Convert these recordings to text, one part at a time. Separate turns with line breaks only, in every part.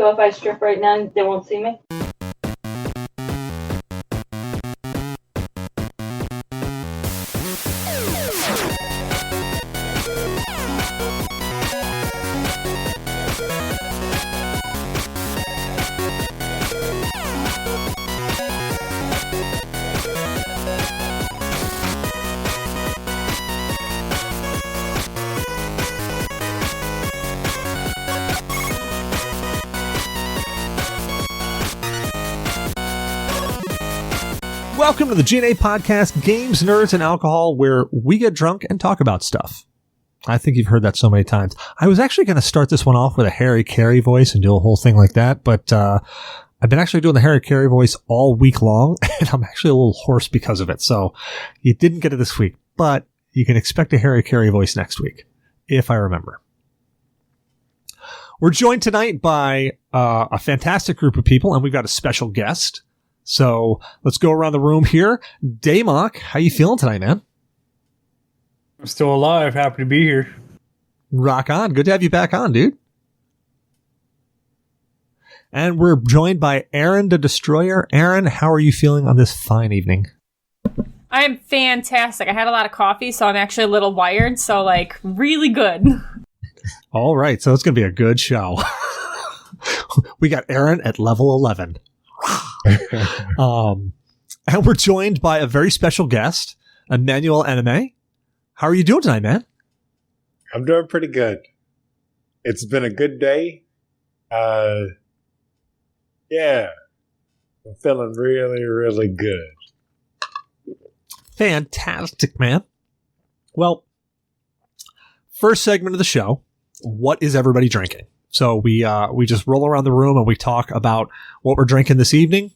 So if I strip right now, they won't see me?
Welcome to the G.N.A podcast, Games, Nerds, and Alcohol, where we get drunk and talk about stuff. I think you've heard that so many times. I was actually going to start this one off with a Harry Carey voice and do a whole thing like that, but I've been actually doing the Harry Carey voice all week long, and I'm actually a little hoarse because of it. So you didn't get it this week, but you can expect a Harry Carey voice next week, if I remember. We're joined tonight by a fantastic group of people, and we've got a special guest. So let's go around the room here. Damok, how you feeling tonight, man?
I'm still alive. Happy to be here.
Rock on. Good to have you back on, dude. And we're joined by Erin the Destroyer. Erin, how are you feeling on this fine evening?
I'm fantastic. I had a lot of coffee, so I'm actually a little wired, so like really good.
All right, so it's going to be a good show. We got Erin at level 11. And we're joined by a very special guest, Emmanuel Enime. How are you doing tonight, man?
I'm doing pretty good. It's been a good day. Yeah, I'm feeling really, really good.
Fantastic, man. Well, first segment of the show, what is everybody drinking? So we just roll around the room and we talk about what we're drinking this evening.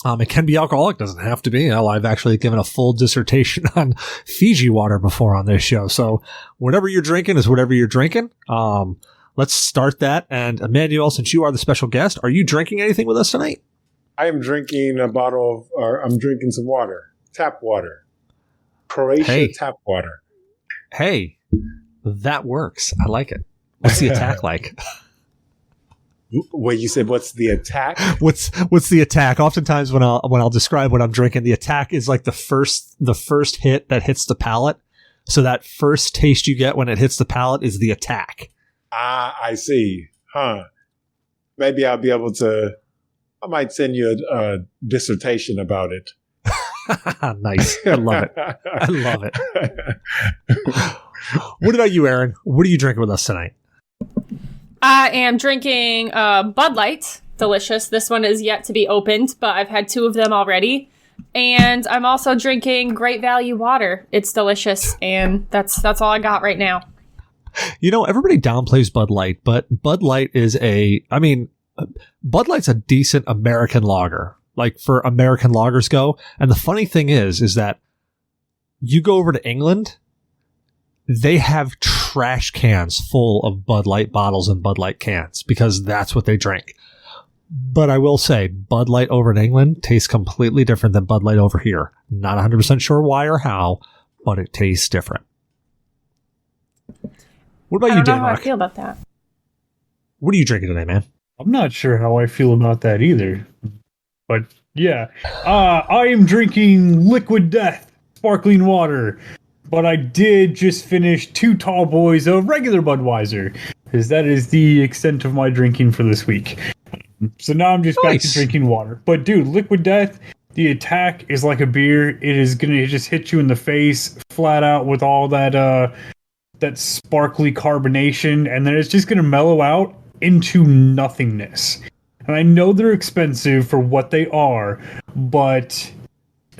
It can be alcoholic, doesn't have to be. Hell, I've actually given a full dissertation on Fiji water before on this show. So whatever you're drinking is whatever you're drinking. Let's start that. And Emmanuel, since you are the special guest, are you drinking anything with us tonight?
I am drinking I'm drinking some water, tap water, Croatia tap water.
Hey, that works. I like it. What's the attack like?
Wait, you said what's the attack?
What's the attack? Oftentimes when I'll describe what I'm drinking, the attack is like the first hit that hits the palate. So that first taste you get when it hits the palate is the attack.
Ah, I see. Huh. Maybe I'll be able to. I might send you a dissertation about it.
Nice. I love it. I love it. What about you, Erin? What are you drinking with us tonight?
I am drinking Bud Light. Delicious. This one is yet to be opened, but I've had 2 of them already. And I'm also drinking Great Value water. It's delicious, and that's all I got right now.
You know, everybody downplays Bud Light, but Bud Light is Bud Light's a decent American lager. Like for American lagers go. And the funny thing is that you go over to England, they have trash cans full of Bud Light bottles and Bud Light cans because that's what they drink. But I will say, Bud Light over in England tastes completely different than Bud Light over here. Not 100% sure why or how, but it tastes different. What about you, Damok?
I don't know how I feel about that.
What are you drinking today, man?
I'm not sure how I feel about that either. But yeah, I am drinking Liquid Death sparkling water. But I did just finish 2 tall boys of regular Budweiser, because that is the extent of my drinking for this week. So now I'm just back to drinking water. But dude, Liquid Death, the attack is like a beer. It is going to just hit you in the face flat out with all that sparkly carbonation, and then it's just going to mellow out into nothingness. And I know they're expensive for what they are, but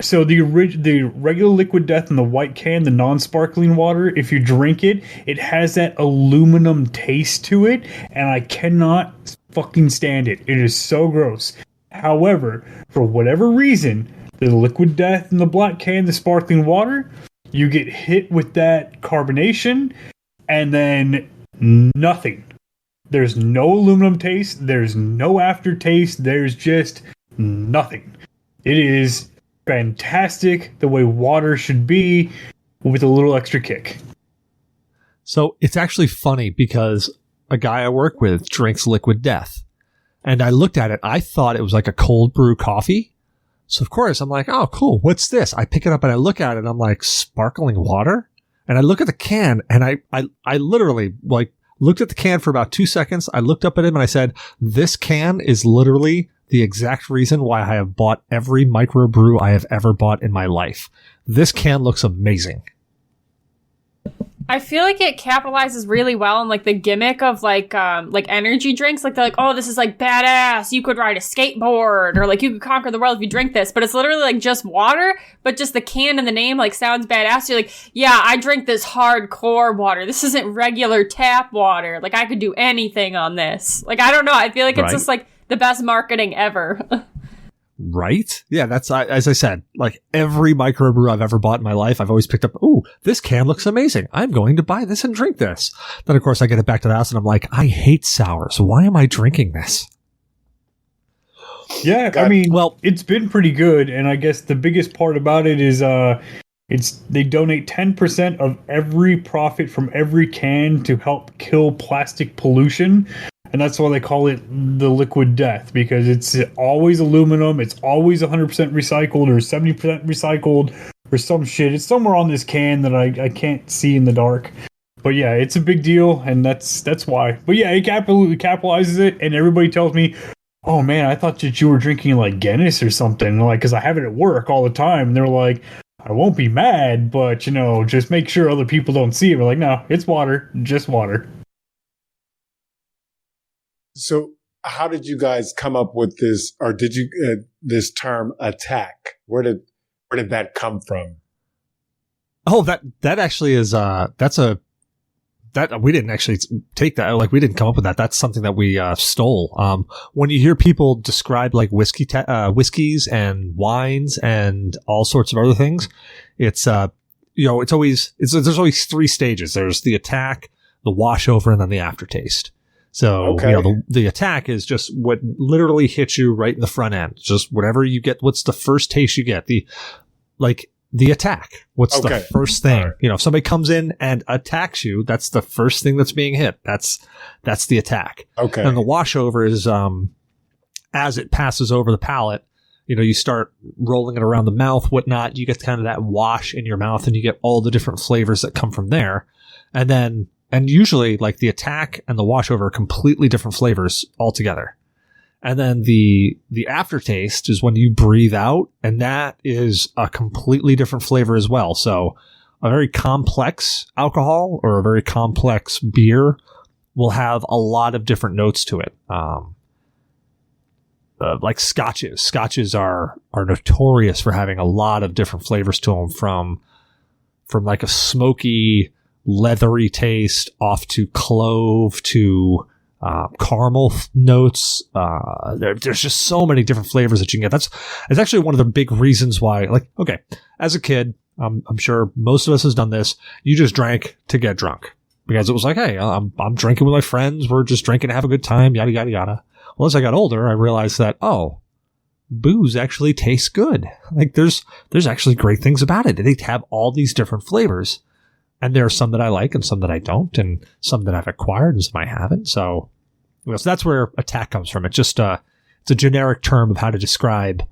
so the regular Liquid Death in the white can, the non-sparkling water, if you drink it, it has that aluminum taste to it, and I cannot fucking stand it. It is so gross. However, for whatever reason, the Liquid Death in the black can, the sparkling water, you get hit with that carbonation, and then nothing. There's no aluminum taste. There's no aftertaste. There's just nothing. It is fantastic the way water should be with a little extra kick.
So it's actually funny because a guy I work with drinks Liquid Death. And I looked at it. I thought it was like a cold brew coffee. So of course I'm like, oh, cool. What's this? I pick it up and I look at it and I'm like, sparkling water? And I look at the can and I literally like looked at the can for about 2 seconds. I looked up at him and I said, this can is literally the exact reason why I have bought every microbrew I have ever bought in my life. This can looks amazing.
I feel like it capitalizes really well on like the gimmick of like energy drinks. Like they're like, oh, this is like badass. You could ride a skateboard or like you could conquer the world if you drink this. But it's literally like just water, but just the can and the name like sounds badass. You're like, yeah, I drink this hardcore water. This isn't regular tap water. Like I could do anything on this. Like I don't know. I feel like it's just like the best marketing ever.
Right? Yeah, that's, as I said, like every microbrew I've ever bought in my life, I've always picked up, ooh, this can looks amazing. I'm going to buy this and drink this. Then, of course, I get it back to the house and I'm like, I hate sours. Why am I drinking this?
Yeah, I mean, well, it's been pretty good. And I guess the biggest part about it is they donate 10% of every profit from every can to help kill plastic pollution. And that's why they call it the liquid death, because it's always aluminum. It's always 100% recycled or 70% recycled or some shit. It's somewhere on this can that I can't see in the dark. But yeah, it's a big deal, and that's why. But yeah, it capitalizes it, and everybody tells me, oh man, I thought that you were drinking like Guinness or something. Like, because I have it at work all the time. And they're like, I won't be mad, but just make sure other people don't see it. We're like, no, it's water, just water.
So how did you guys come up with this, or did you, this term attack? Where did that come from?
Oh, that actually is, that we didn't actually take that. Like we didn't come up with that. That's something that we, stole. When you hear people describe like whiskeys and wines and all sorts of other things, it's, there's always 3 stages. There's the attack, the washover, and then the aftertaste. So, the attack is just what literally hits you right in the front end. Just whatever you get. What's the first taste you get? The attack. What's the first thing? Right. If somebody comes in and attacks you, that's the first thing that's being hit. That's the attack. Okay. And the washover is, as it passes over the palate, you start rolling it around the mouth, whatnot. You get kind of that wash in your mouth and you get all the different flavors that come from there. And usually, like, the attack and the washover are completely different flavors altogether. And then the aftertaste is when you breathe out, and that is a completely different flavor as well. So a very complex alcohol or a very complex beer will have a lot of different notes to it. Like scotches. Scotches are notorious for having a lot of different flavors to them, from like a smoky, leathery taste off to clove to caramel notes. There's just so many different flavors that you can get. It's actually one of the big reasons why, like, okay, as a kid, I'm sure most of us has done this. You just drank to get drunk because it was like, hey, I'm drinking with my friends. We're just drinking to have a good time, yada, yada, yada. Well, as I got older, I realized that, booze actually tastes good. Like there's actually great things about it. They have all these different flavors. And there are some that I like and some that I don't, and some that I've acquired and some I haven't. So that's where attack comes from. It's just it's a generic term of how to describe,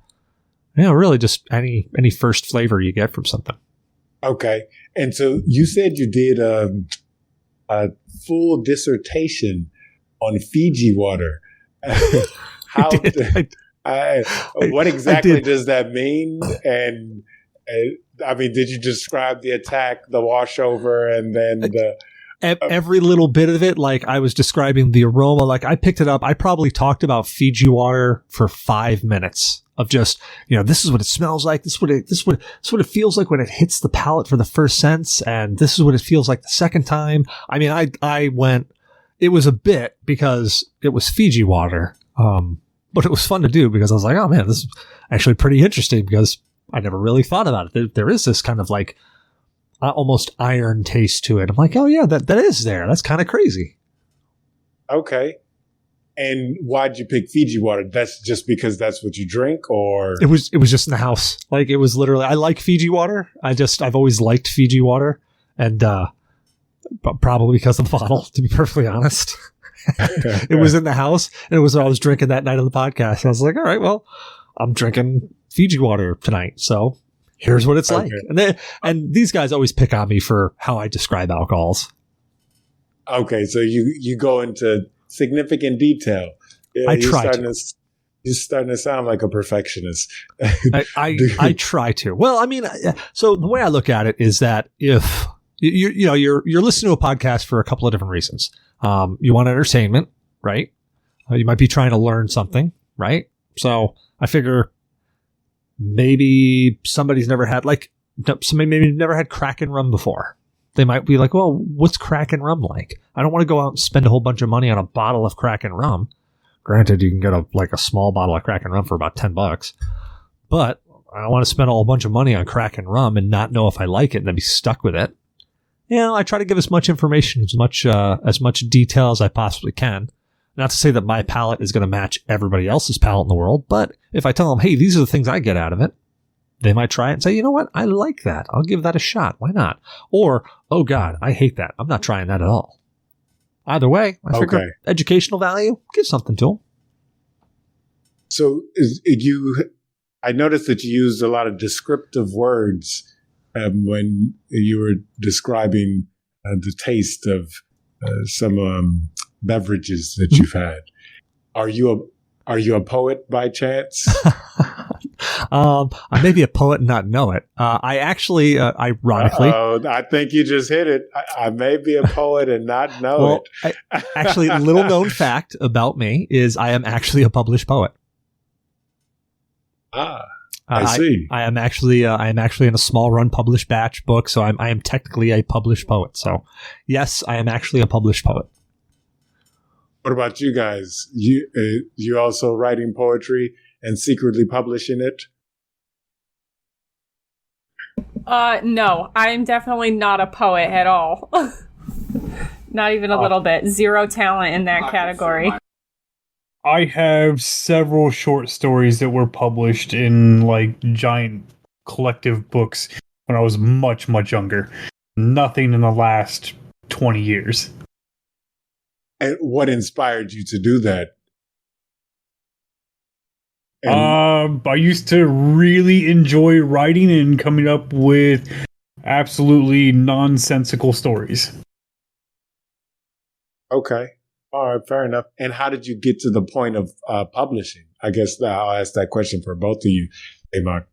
really just any first flavor you get from something. Okay.
And so you said you did a full dissertation on Fiji water. What exactly does that mean? And did you describe the attack, the washover, and then
every little bit of it? Like I was describing the aroma. Like I picked it up. I probably talked about Fiji water for 5 minutes of just, this is what it smells like. This is what it feels like when it hits the palate for the first sense, and this is what it feels like the second time. I mean, I went. It was a bit because it was Fiji water, but it was fun to do because I was like, oh man, this is actually pretty interesting because I never really thought about it. There is this kind of like almost iron taste to it. I'm like, oh yeah, that is there. That's kind of crazy.
Okay. And why'd you pick Fiji water? That's just because that's what you drink, or
it was just in the house. Like it was literally, I like Fiji water. I've always liked Fiji water, and probably because of the bottle, to be perfectly honest. It was in the house, and it was what I was drinking that night of the podcast. I was like, all right, well, I'm drinking Fiji water tonight, so here's what it's like. And these guys always pick on me for how I describe alcohols.
Okay, so you go into significant detail. Yeah,
I try to.
You're starting to sound like a perfectionist.
I try to. Well, I mean, so the way I look at it is that if you're listening to a podcast for a couple of different reasons. You want entertainment, right? You might be trying to learn something, right? So I figure maybe somebody's never had maybe never had Kraken rum before. They might be like, well, what's Kraken rum like? I don't want to go out and spend a whole bunch of money on a bottle of Kraken rum. Granted, you can get a small bottle of Kraken rum for about $10, but I don't want to spend a whole bunch of money on Kraken rum and not know if I like it and then be stuck with it. I try to give as much information, as much detail as I possibly can. Not to say that my palate is going to match everybody else's palate in the world, but if I tell them, hey, these are the things I get out of it, they might try it and say, you know what? I like that. I'll give that a shot. Why not? Or, oh God, I hate that. I'm not trying that at all. Either way, I figure educational value, give something to them.
So I noticed that you used a lot of descriptive words when you were describing the taste of some beverages that you've had. Are you a poet by chance?
I may be a poet and not know it. I actually, ironically,
I think you just hit it. I may be a poet and not know it.
Actually, little known fact about me is I am actually a published poet.
I see.
I am actually in a small run published batch book, so I am technically a published poet. So, yes, I am actually a published poet.
What about you guys? You also writing poetry and secretly publishing it?
No, I'm definitely not a poet at all. Not even a little bit. Zero talent in that category.
I have several short stories that were published in giant collective books when I was much, much younger. Nothing in the last 20 years.
And what inspired you to do that?
I used to really enjoy writing and coming up with absolutely nonsensical stories.
Okay. All right, fair enough. And how did you get to the point of publishing? I guess I'll ask that question for both of you, Damok.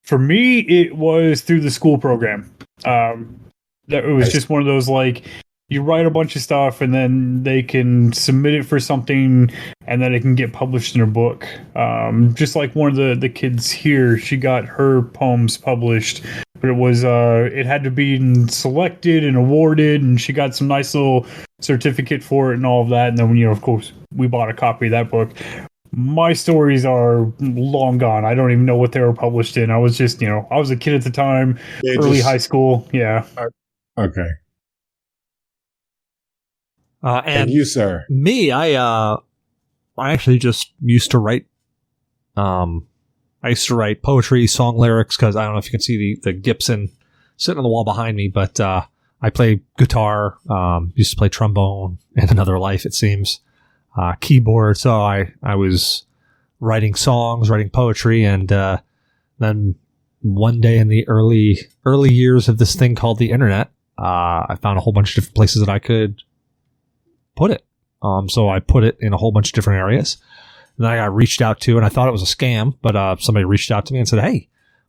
For me, it was through the school program. It was just one of those you write a bunch of stuff and then they can submit it for something and then it can get published in a book. Just like one of the kids here, she got her poems published, but it had to be selected and awarded, and she got some nice little certificate for it and all of that. And then, of course, we bought a copy of that book. My stories are long gone. I don't even know what they were published in. I was just, I was a kid at the time, early high school. Yeah.
Okay.
And
you, sir?
Me, I actually just used to write. I used to write poetry, song lyrics, because I don't know if you can see the Gibson sitting on the wall behind me, but I play guitar. Used to play trombone in another life, it seems. Keyboard. So I was writing songs, writing poetry, and then one day in the early years of this thing called the internet, I found a whole bunch of different places that I could put it. So I put it in a whole bunch of different areas. And then I got reached out to, and I thought it was a scam, but somebody reached out to me and said, hey,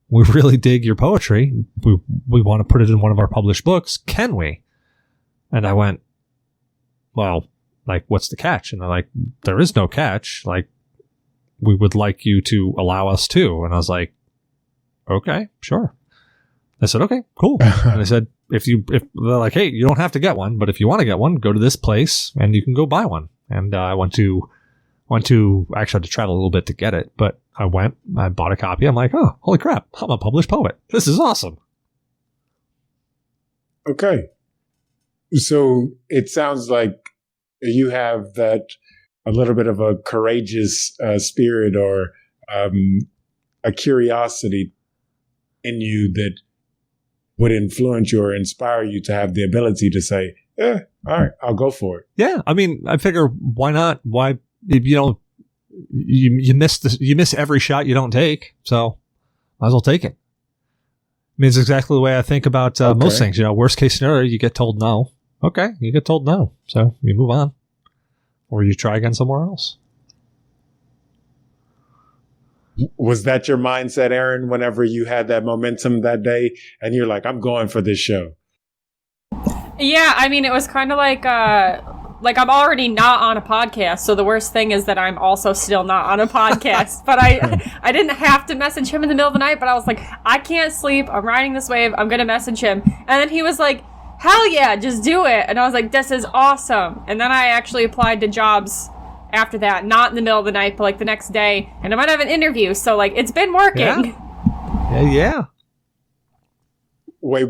we really dig your poetry. We want to put it in one of our published books. Can we? And I went, well, what's the catch? And they're like, there is no catch. We would like you to allow us to. And I was like, okay, sure. I said, okay, cool. And I said, if they're like, hey, you don't have to get one, but if you want to get one, go to this place and you can go buy one. And I actually had to travel a little bit to get it, but I bought a copy. I'm like, oh, holy crap, I'm a published poet. This is awesome.
Okay. So it sounds like you have that a little bit of a courageous spirit or a curiosity in you that would influence you or inspire you to have the ability to say, yeah, all right, I'll go for it.
Yeah, I mean, I figure why not? Why you miss every shot you don't take, so might as well take it. I mean, it's exactly the way I think about most things. Worst case scenario, you get told no. Okay, you get told no, so you move on, or you try again somewhere else.
Was that your mindset, Erin, whenever you had that momentum that day and you're like, I'm going for this show?
Yeah, I mean, it was kind of like I'm already not on a podcast, so the worst thing is that I'm also still not on a podcast. But I didn't have to message him in the middle of the night, but I was like, I can't sleep. I'm riding this wave. I'm going to message him. And then he was like, hell yeah, just do it. And I was like, this is awesome. And then I actually applied to jobs after that, not in the middle of the night, but like the next day. And I might have an interview, so like it's been working.
Yeah.
Wait,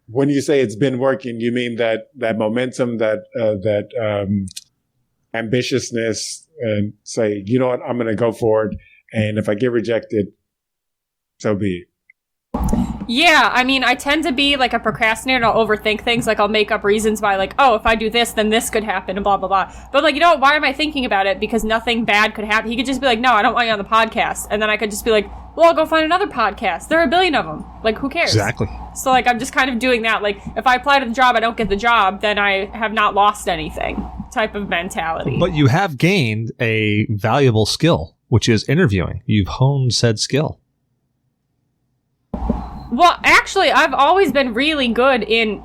when you say it's been working, you mean that momentum, that ambitiousness, and say, you know what, I'm going to go for it. And if I get rejected, so be it.
Yeah, I mean, I tend to be like a procrastinator. I'll overthink things. Like, I'll make up reasons why, like, oh, if I do this, then this could happen, and blah, blah, blah. But, like, you know what? Why am I thinking about it? Because nothing bad could happen. He could just be like, no, I don't want you on the podcast. And then I could just be like, well, I'll go find another podcast. There are a billion of them. Like, who cares?
Exactly.
So, like, I'm just kind of doing that. Like, if I apply to the job, I don't get the job, then I have not lost anything type of mentality.
But you have gained a valuable skill, which is interviewing. You've honed said skill.
Well, actually, I've always been really good in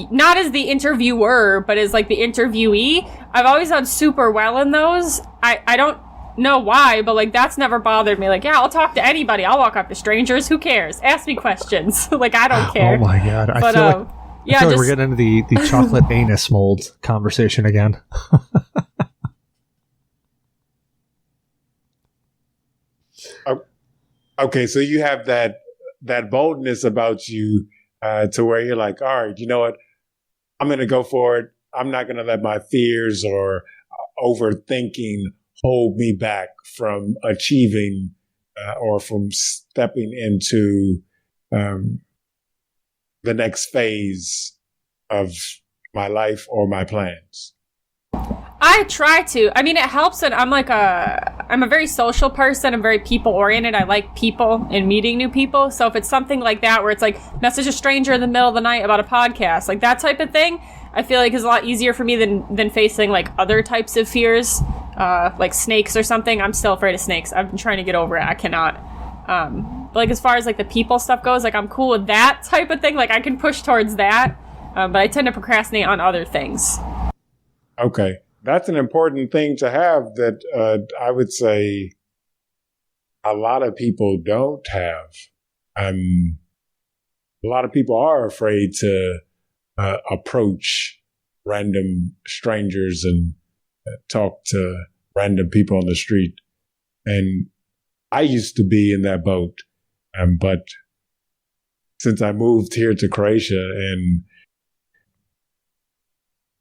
not as the interviewer, but as like the interviewee. I've always done super well in those. I don't know why, but like that's never bothered me. Like, yeah, I'll talk to anybody. I'll walk up to strangers. Who cares? Ask me questions. Like, I don't care.
Oh my God. I feel like we're getting into the chocolate anus mold conversation again.
Okay, so you have that boldness about you to where you're like, all right, you know what? I'm going to go for it. I'm not going to let my fears or overthinking hold me back from achieving or from stepping into the next phase of my life or my plans.
I try to. I mean, it helps that I'm a very social person. I'm very people oriented. I like people and meeting new people. So if it's something like that where it's like message a stranger in the middle of the night about a podcast, like that type of thing, I feel like is a lot easier for me than facing like other types of fears, like snakes or something. I'm still afraid of snakes. I've been trying to get over it. I cannot. But like as far as like the people stuff goes, like I'm cool with that type of thing. Like I can push towards that, but I tend to procrastinate on other things.
Okay. That's an important thing to have that I would say a lot of people don't have. A lot of people are afraid to approach random strangers and talk to random people on the street. And I used to be in that boat. But since I moved here to Croatia and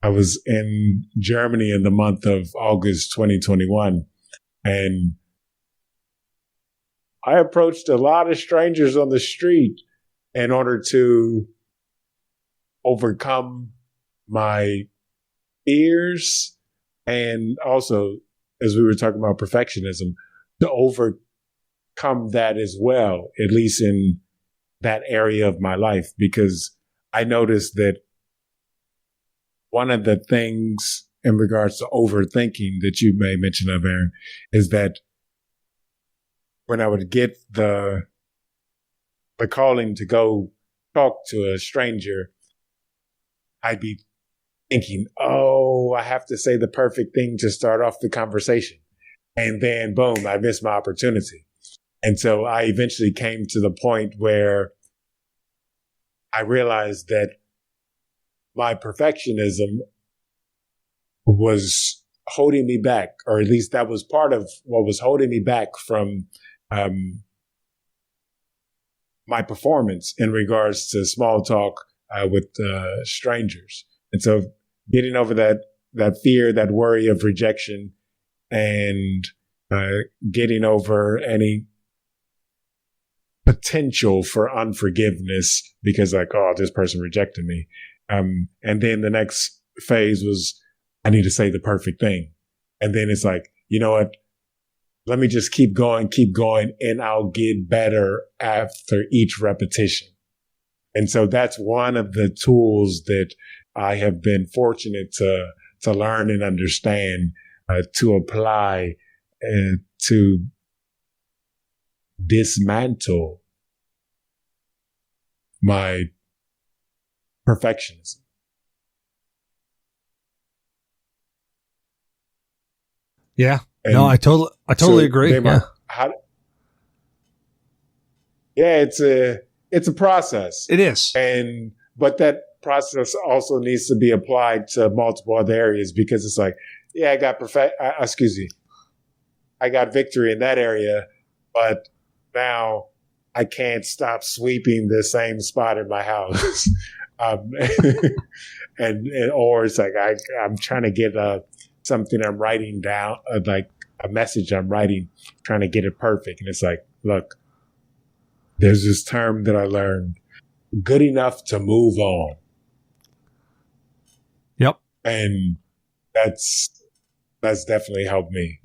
I was in Germany in the month of August 2021, and I approached a lot of strangers on the street in order to overcome my fears and also, as we were talking about perfectionism, to overcome that as well, at least in that area of my life, because I noticed that one of the things in regards to overthinking that you may mention of, Erin, is that when I would get the calling to go talk to a stranger, I'd be thinking, oh, I have to say the perfect thing to start off the conversation. And then, boom, I missed my opportunity. And so I eventually came to the point where I realized that my perfectionism was holding me back, or at least that was part of what was holding me back from my performance in regards to small talk with strangers. And so getting over that fear, that worry of rejection, and getting over any potential for unforgiveness because like, oh, this person rejected me. And then the next phase was, I need to say the perfect thing. And then it's like, you know what? Let me just keep going, and I'll get better after each repetition. And so that's one of the tools that I have been fortunate to learn and understand, to apply, to dismantle my perfectionism.
Yeah.
And
no, I totally agree.
Damok,
Yeah.
it's a process.
It is.
But that process also needs to be applied to multiple other areas, because it's like, yeah, I got victory in that area, but now I can't stop sweeping the same spot in my house. Or it's like, I'm trying to get something I'm writing down, like a message I'm writing, trying to get it perfect. And it's like, look, there's this term that I learned, good enough to move on.
Yep.
And that's definitely helped me.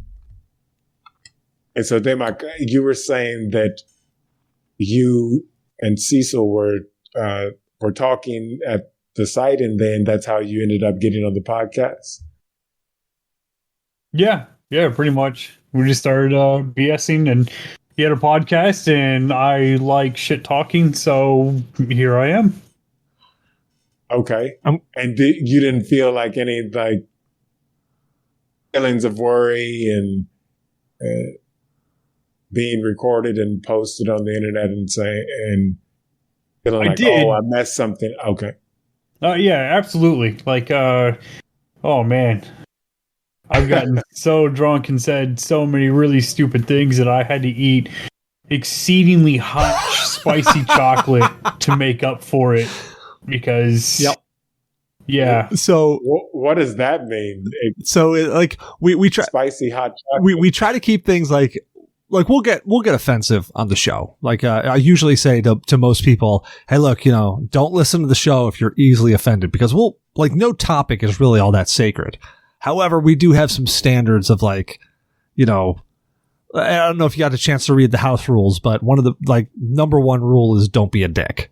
And so, Damok, you were saying that you and Cecil were talking at the site, and then that's how you ended up getting on the podcast.
Yeah, pretty much. We just started BSing, and he had a podcast, and I like shit talking, so here I am.
Okay. And you didn't feel like any feelings of worry and being recorded and posted on the internet and feeling like, oh, I messed something. Okay.
Yeah, absolutely. Like, oh man, I've gotten so drunk and said so many really stupid things that I had to eat exceedingly hot, spicy chocolate to make up for it. Because, yeah.
So,
what does that mean?
We try
spicy hot chocolate.
We try to keep things like we'll get offensive on the show. Like I usually say to most people, hey, look, don't listen to the show if you're easily offended, because no topic is really all that sacred. However, we do have some standards of I don't know if you got a chance to read the house rules, but one of the number one rule is don't be a dick.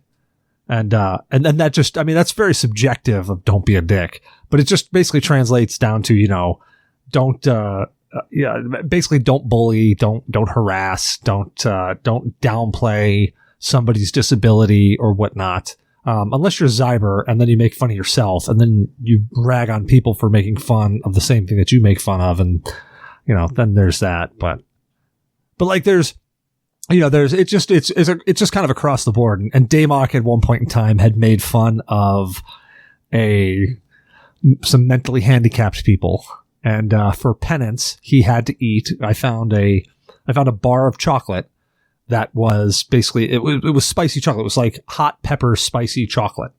And then that just, that's very subjective of don't be a dick, but it just basically translates down to, don't, basically don't bully, don't harass, don't downplay somebody's disability or whatnot. Unless you're Zyber and then you make fun of yourself and then you rag on people for making fun of the same thing that you make fun of. And, then there's that, but there's it's just kind of across the board. And Damok at one point in time had made fun of some mentally handicapped people. And, for penance, he had to eat. I found a bar of chocolate that was basically, it was spicy chocolate. It was like hot pepper spicy chocolate.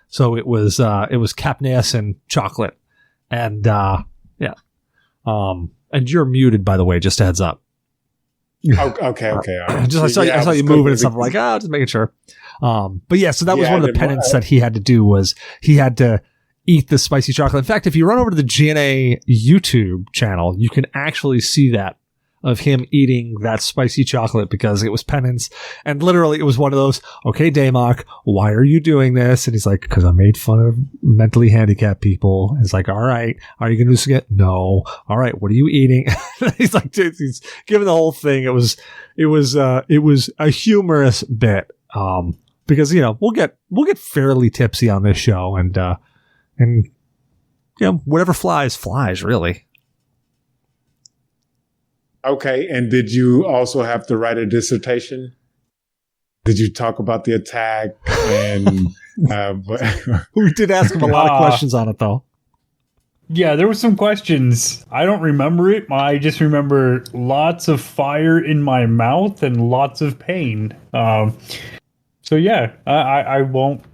So it was capsaicin chocolate. And, yeah. And you're muted, by the way, just a heads up.
Okay. All right.
I saw you moving and stuff. I'm like, just making sure. But yeah, so that was one of the penance that he had to do, was he had to eat the spicy chocolate. In fact, if you run over to the G.N.A YouTube channel, you can actually see that of him eating that spicy chocolate because it was penance. And literally it was one of those, okay, Damok, why are you doing this? And he's like, because I made fun of mentally handicapped people. And it's like, all right, are you going to do this again? No. All right, what are you eating? He's like, he's giving the whole thing. It was a humorous bit. Because, we'll get fairly tipsy on this show, and whatever flies, really.
Okay, and did you also have to write a dissertation? Did you talk about the attack? And
we did ask him a lot of questions on it, though.
Yeah, there were some questions. I don't remember it. I just remember lots of fire in my mouth and lots of pain. So yeah, I won't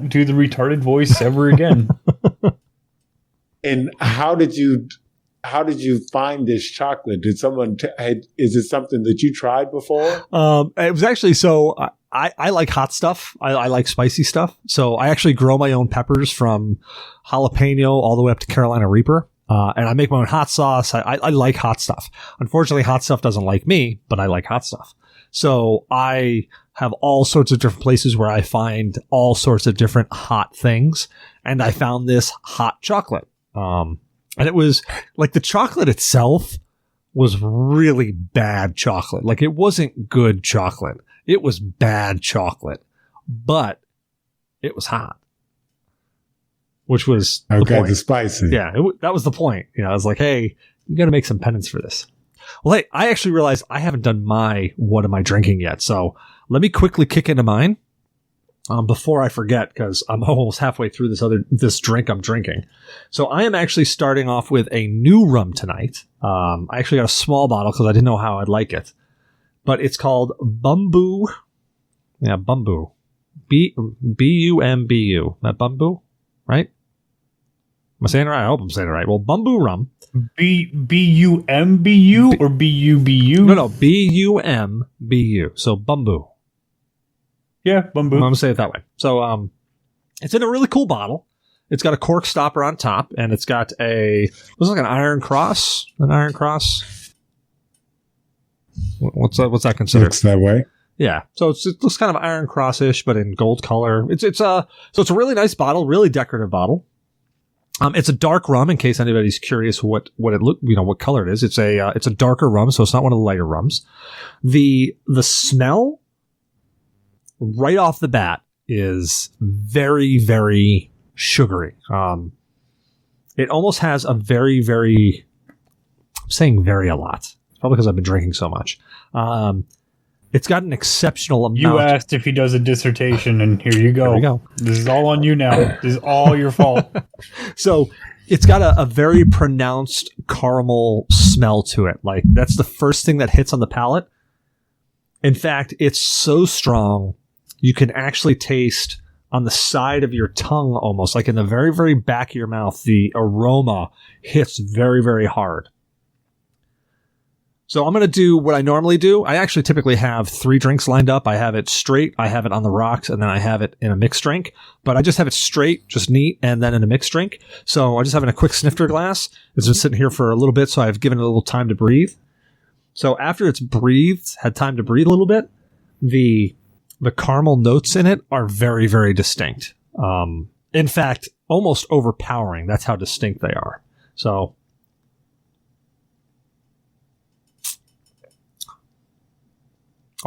do the retarded voice ever again.
And how did you find this chocolate? Did someone is it something that you tried before?
It was actually, so I like hot stuff. I like spicy stuff. So I actually grow my own peppers from jalapeno all the way up to Carolina Reaper. And I make my own hot sauce. I like hot stuff. Unfortunately, hot stuff doesn't like me, but I like hot stuff. So I have all sorts of different places where I find all sorts of different hot things. And I found this hot chocolate. And it was like the chocolate itself was really bad chocolate. Like it wasn't good chocolate. It was bad chocolate, but it was hot, which was
the spicy.
Yeah, that was the point. I was like, hey, you got to make some penance for this. Well, hey, I actually realized I haven't done my what am I drinking yet. So let me quickly kick into mine before I forget, because I'm almost halfway through this drink I'm drinking. So I am actually starting off with a new rum tonight. I actually got a small bottle because I didn't know how I'd like it. But it's called Bumbu. Yeah, Bumbu. B-U-M-B-U. That Bumbu, right? Am I saying it right? I hope I'm saying it right. Well, Bumbu rum.
B-U-M-B-U or B-U-B-U?
No, B-U-M-B-U. So Bumbu.
Yeah, Bumbu.
I'm going to say it that way. So it's in a really cool bottle. It's got a cork stopper on top, and it's got looks like an iron cross. An iron cross. What's that considered?
Looks that way.
Yeah. So it looks kind of iron cross-ish, but in gold color. So it's a really nice bottle, really decorative bottle. It's a dark rum, in case anybody's curious what color it is. It's a darker rum, so it's not one of the lighter rums. The smell right off the bat is very, very sugary. It almost has a very, very, I'm saying very a lot. It's probably because I've been drinking so much. It's got an exceptional amount.
You asked if he does a dissertation, and here you go.
There we go.
This is all on you now. This is all your fault.
So it's got a very pronounced caramel smell to it. Like, that's the first thing that hits on the palate. In fact, it's so strong, you can actually taste on the side of your tongue almost, like in the very, very back of your mouth, the aroma hits very, very hard. So I'm going to do what I normally do. I actually typically have 3 drinks lined up. I have it straight, I have it on the rocks, and then I have it in a mixed drink. But I just have it straight, just neat, and then in a mixed drink. So I'm just having a quick snifter glass. It's been sitting here for a little bit, so I've given it a little time to breathe. So after it's had time to breathe a little bit, the caramel notes in it are very, very distinct. In fact, almost overpowering. That's how distinct they are. So...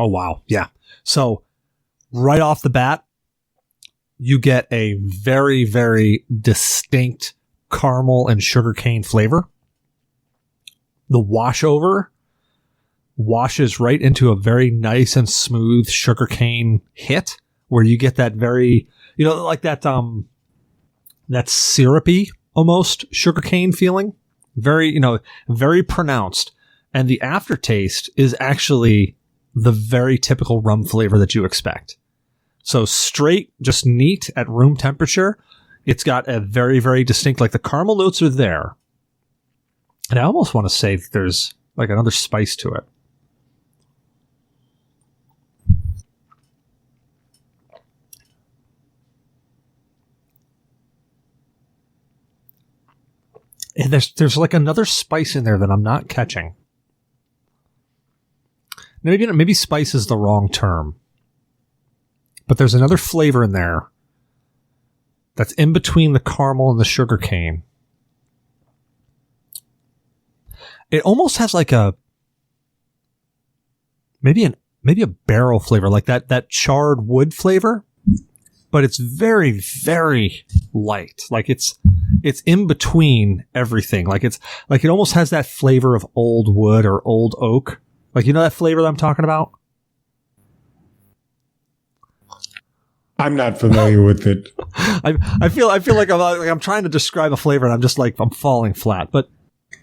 Oh, wow. Yeah. So right off the bat, you get a very, very distinct caramel and sugarcane flavor. The washover washes right into a very nice and smooth sugarcane hit where you get that very, like that syrupy almost sugarcane feeling. Very, very pronounced. And the aftertaste is actually the very typical rum flavor that you expect. So straight, just neat at room temperature. It's got a very, very distinct, like the caramel notes are there. And I almost want to say that there's like another spice to it. And there's like another spice in there that I'm not catching. Maybe spice is the wrong term. But there's another flavor in there that's in between the caramel and the sugarcane. It almost has like maybe a barrel flavor, like that charred wood flavor, but it's very, very light. Like it's in between everything. Like it almost has that flavor of old wood or old oak. Like, that flavor that I'm talking about?
I'm not familiar with it.
I feel like I'm trying to describe a flavor and I'm just like, I'm falling flat. But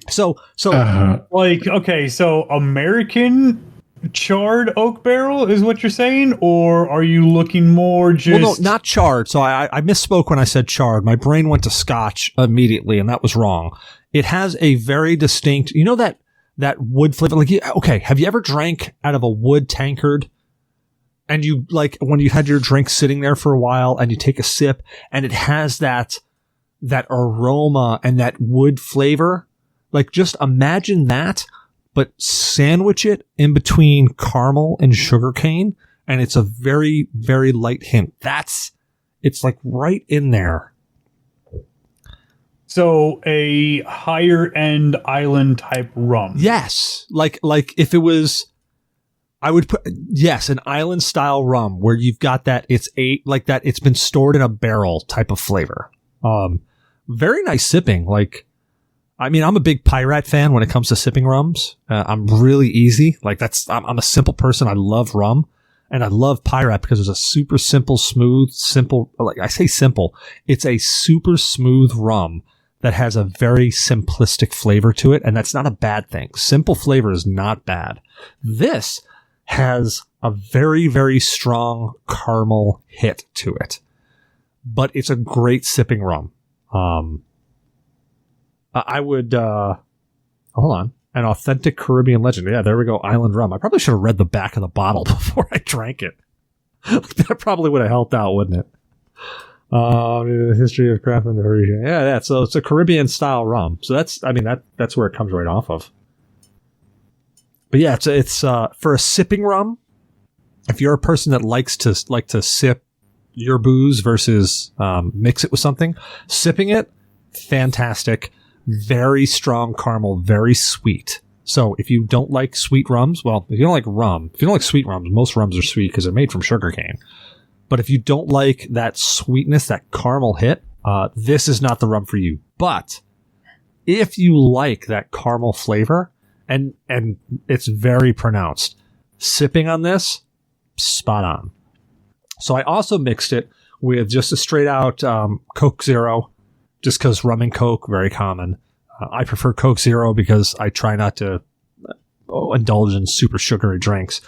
so
okay, so American charred oak barrel is what you're saying? Or are you looking more just...
Well, no, not charred. So I misspoke when I said charred. My brain went to Scotch immediately and that was wrong. It has a very distinct, that wood flavor. Like, okay, have you ever drank out of a wood tankard and you like when you had your drink sitting there for a while and you take a sip and it has that aroma and that wood flavor. Like just imagine that, but sandwich it in between caramel and sugarcane, and it's a very, very light hint. It's like right in there.
So a higher end island type rum.
Yes. Like if it was, I would put, yes, an island style rum where you've got that, it's been stored in a barrel type of flavor. Very nice sipping. Like, I mean, I'm a big Pirate fan when it comes to sipping rums. I'm really easy. Like I'm a simple person. I love rum and I love Pirate because it's a super simple, like I say simple, it's a super smooth rum that has a very simplistic flavor to it. And that's not a bad thing. Simple flavor is not bad. This has a very, very strong caramel hit to it, but it's a great sipping rum. I would, hold on, an authentic Caribbean legend. Yeah, there we go. Island rum. I probably should have read the back of the bottle before I drank it. That probably would have helped out, wouldn't it? The history of craft and the yeah. So it's a Caribbean style rum. So that's where it comes right off of. But yeah, it's for a sipping rum. If you're a person that likes to sip your booze versus mix it with something, sipping it, fantastic. Very strong caramel, very sweet. So if you don't like sweet rums, well, if you don't like sweet rums, most rums are sweet because they're made from sugarcane. But if you don't like that sweetness, that caramel hit, this is not the rum for you. But if you like that caramel flavor, and it's very pronounced, sipping on this, spot on. So I also mixed it with just a straight out Coke Zero, just because rum and Coke, very common. I prefer Coke Zero because I try not to indulge in super sugary drinks.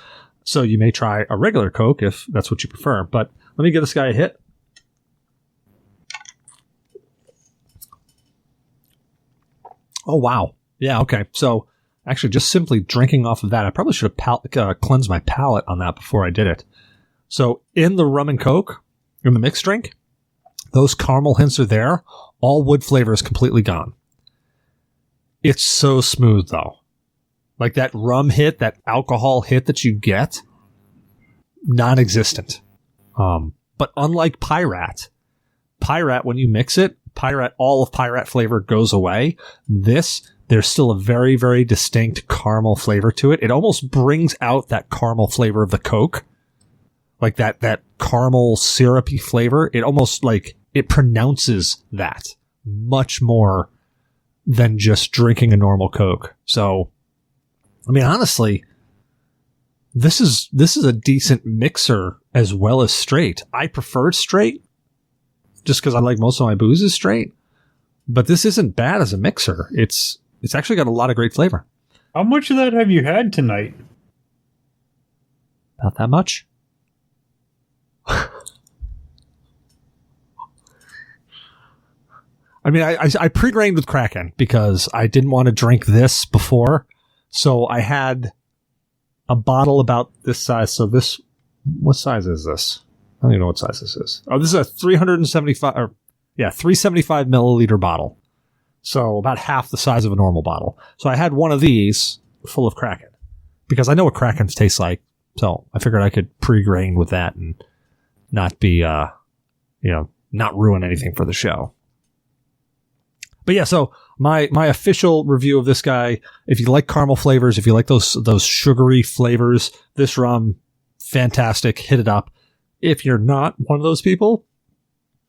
So you may try a regular Coke if that's what you prefer. But let me give this guy a hit. Oh, wow. Yeah, okay. So actually just simply drinking off of that, I probably should have cleansed my palate on that before I did it. So in the rum and Coke, in the mixed drink, those caramel hints are there. All wood flavor is completely gone. It's so smooth, though. Like that rum hit, that alcohol hit that you get, non-existent. But unlike Pirate, when you mix it, all of Pirate flavor goes away. There's still a very, very distinct caramel flavor to it. It almost brings out that caramel flavor of the Coke. Like that caramel syrupy flavor. It almost it pronounces that much more than just drinking a normal Coke. So, I mean, honestly, this is a decent mixer as well as straight. I prefer straight just because I like most of my boozes straight, but this isn't bad as a mixer. It's actually got a lot of great flavor.
How much of that have you had tonight?
About that much. I mean, I pre-grained with Kraken because I didn't want to drink this before. So I had a bottle about this size. So what size is this? I don't even know what size this is. Oh, this is a 375 milliliter bottle. So about half the size of a normal bottle. So I had one of these full of Kraken because I know what Krakens taste like. So I figured I could pre-grain with that and not be, not ruin anything for the show. But yeah, so my official review of this guy, if you like caramel flavors, if you like those sugary flavors, this rum, fantastic, hit it up. If you're not one of those people,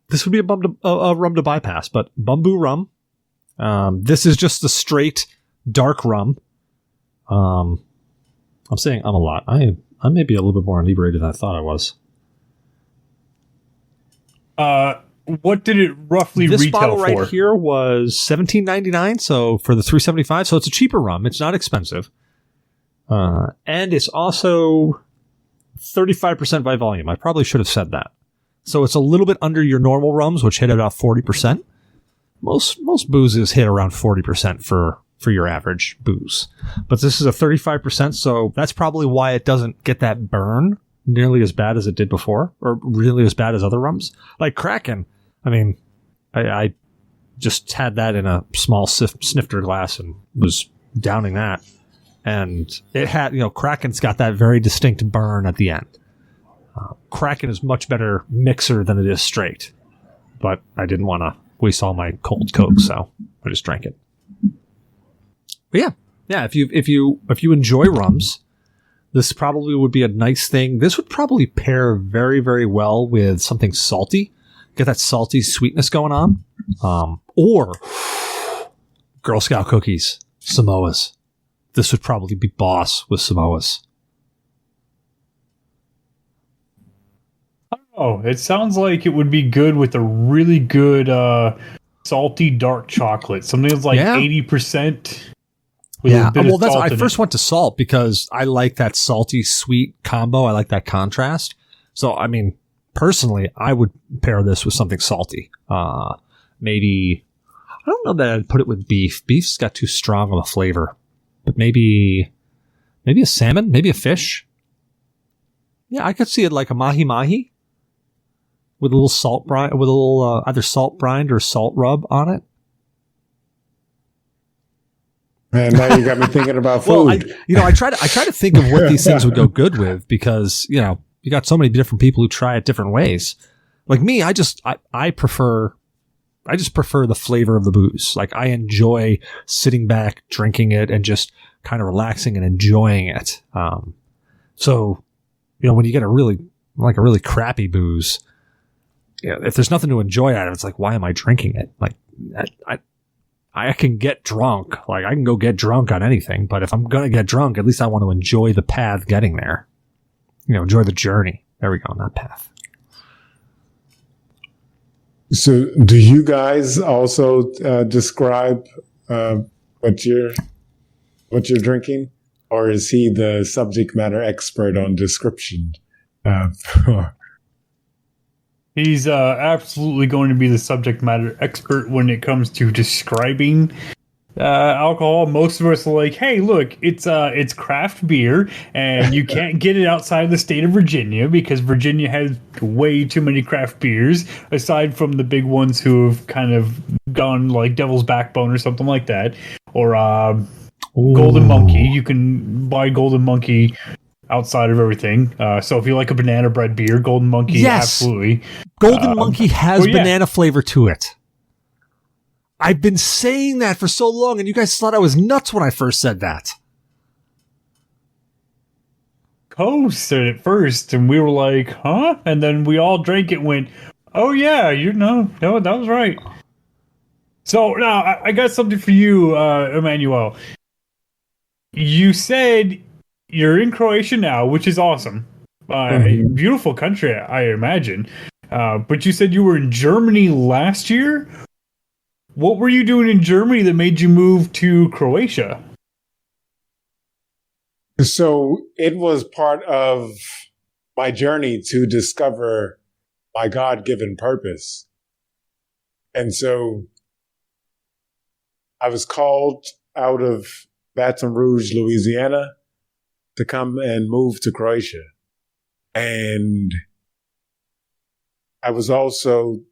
this would be a rum to bypass. But Bumbu rum, this is just the straight dark rum. I'm saying a lot. I may be a little bit more inebriated than I thought I was.
What did it roughly
this
retail
bottle
for?
Right here was $17.99. So for the 375, so it's a cheaper rum. It's not expensive, and it's also 35% by volume. I probably should have said that. So it's a little bit under your normal rums, which hit about 40%. Most boozes hit around 40% for your average booze, but this is a 35%. So that's probably why it doesn't get that burn nearly as bad as it did before, or really as bad as other rums. Like Kraken, I mean, I just had that in a small snifter glass and was downing that. And it had, Kraken's got that very distinct burn at the end. Kraken is much better mixer than it is straight. But I didn't want to waste all my cold Coke, so I just drank it. But yeah. If you enjoy rums, this probably would be a nice thing. This would probably pair very, very well with something salty. Get that salty sweetness going on. Or Girl Scout cookies, Samoas. This would probably be boss with Samoas.
Oh, it sounds like it would be good with a really good salty dark chocolate. Something that's like 80%.
Yeah, well, I first went to salt because I like that salty sweet combo. I like that contrast. So, I mean, personally, I would pair this with something salty. Maybe, I don't know that I'd put it with beef. Beef's got too strong of a flavor. But maybe a salmon, maybe a fish. Yeah, I could see it like a mahi-mahi with a little salt brine, with a little either salt brine or salt rub on it.
And now you got me thinking about food.
Well, I try to think of what these things would go good with because, you got so many different people who try it different ways. Like me, I prefer the flavor of the booze. Like I enjoy sitting back, drinking it and just kind of relaxing and enjoying it. So, when you get a really crappy booze, if there's nothing to enjoy out of it, it's like, why am I drinking it? Like I can get drunk. Like I can go get drunk on anything, but if I'm going to get drunk, at least I want to enjoy the path getting there. Enjoy the journey. There we go. Not path.
So do you guys also describe what you're drinking? Or is he the subject matter expert on description?
He's absolutely going to be the subject matter expert when it comes to describing alcohol. Most of us are like, hey, look, it's craft beer, and you can't get it outside the state of Virginia because Virginia has way too many craft beers, aside from the big ones who have kind of gone like Devil's Backbone or something like that, or Golden Monkey. You can buy Golden Monkey outside of everything. So if you like a banana bread beer, Golden Monkey, absolutely.
Golden Monkey has banana flavor to it. I've been saying that for so long, and you guys thought I was nuts when I first said that.
Co said it first, and we were like, huh? And then we all drank it and went, oh yeah, no, that was right. So now I got something for you, Emmanuel. You said you're in Croatia now, which is awesome. Beautiful country, I imagine. But you said you were in Germany last year? What were you doing in Germany that made you move to Croatia?
So it was part of my journey to discover my God-given purpose. And so I was called out of Baton Rouge, Louisiana, to come and move to Croatia. And I was also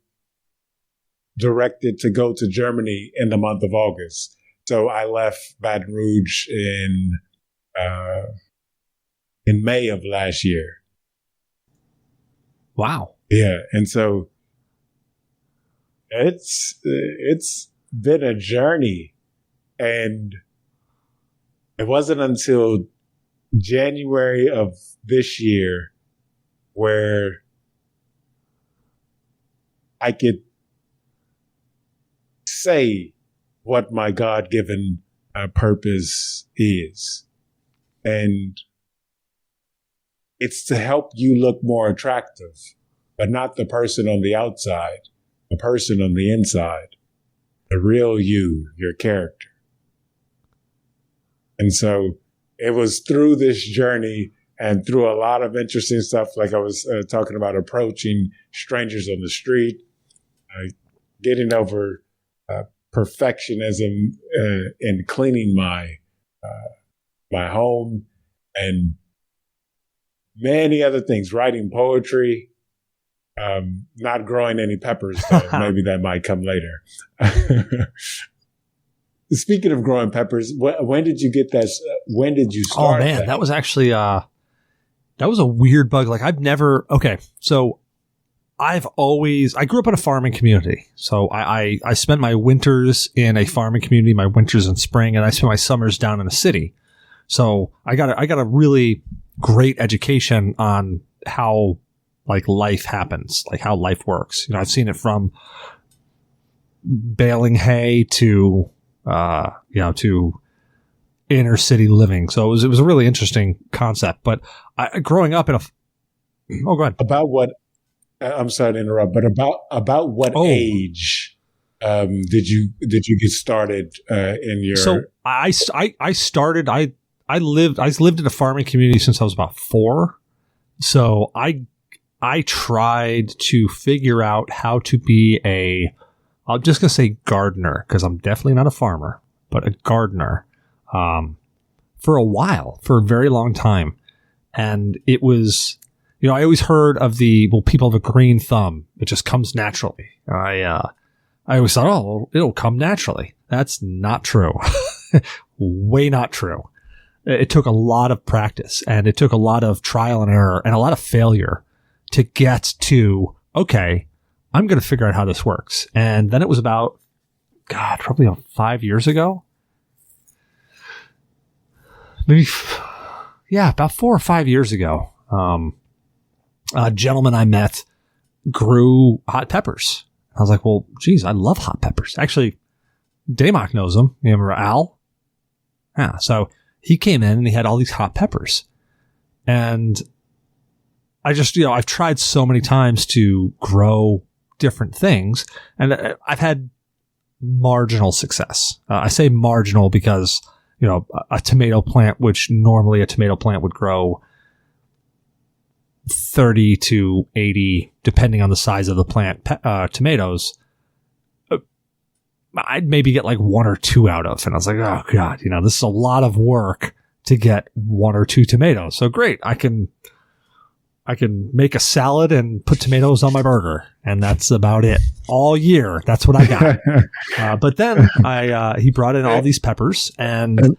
directed to go to Germany in the month of August. So I left Baton Rouge in May of last year.
Wow.
Yeah. And so it's been a journey, and it wasn't until January of this year where I could say what my God-given purpose is. And it's to help you look more attractive, but not the person on the outside, the person on the inside, the real you, your character. And so it was through this journey and through a lot of interesting stuff, like I was talking about approaching strangers on the street, getting over perfectionism in cleaning my home, and many other things, writing poetry, not growing any peppers, though. Maybe that might come later. Speaking of growing peppers, when did you get that? When did you start?
Oh man, that was actually that was a weird bug. Like so I grew up in a farming community. So I spent my winters in a farming community, my winters in spring, and I spent my summers down in a city. So I got a really great education on how like life happens, like how life works. I've seen it from baling hay to to inner city living. So it was a really interesting concept. But growing up in a go ahead.
About what? I'm sorry to interrupt, but about what age did you get started in your?
So I started. I lived in a farming community since I was about 4. So I tried to figure out how to be I'm just going to say gardener, because I'm definitely not a farmer, but a gardener for a while, for a very long time. And it was, I always heard of people have a green thumb. It just comes naturally. I always thought, it'll come naturally. That's not true. Way not true. It took a lot of practice, and it took a lot of trial and error and a lot of failure to get to, okay, I'm going to figure out how this works. And then it was about, probably 5 years ago. Maybe, about 4 or 5 years ago. A gentleman I met grew hot peppers. I was like, well, geez, I love hot peppers. Actually, Damok knows him. You remember Al? Yeah, so he came in and he had all these hot peppers. And I just, I've tried so many times to grow different things, and I've had marginal success. I say marginal because, a tomato plant, which normally a tomato plant would grow 30 to 80, depending on the size of the plant, tomatoes, I'd maybe get like 1 or 2 out of. And I was like, oh God, this is a lot of work to get 1 or 2 tomatoes. So great. I can make a salad and put tomatoes on my burger, and that's about it all year. That's what I got. But then he brought in all these peppers, and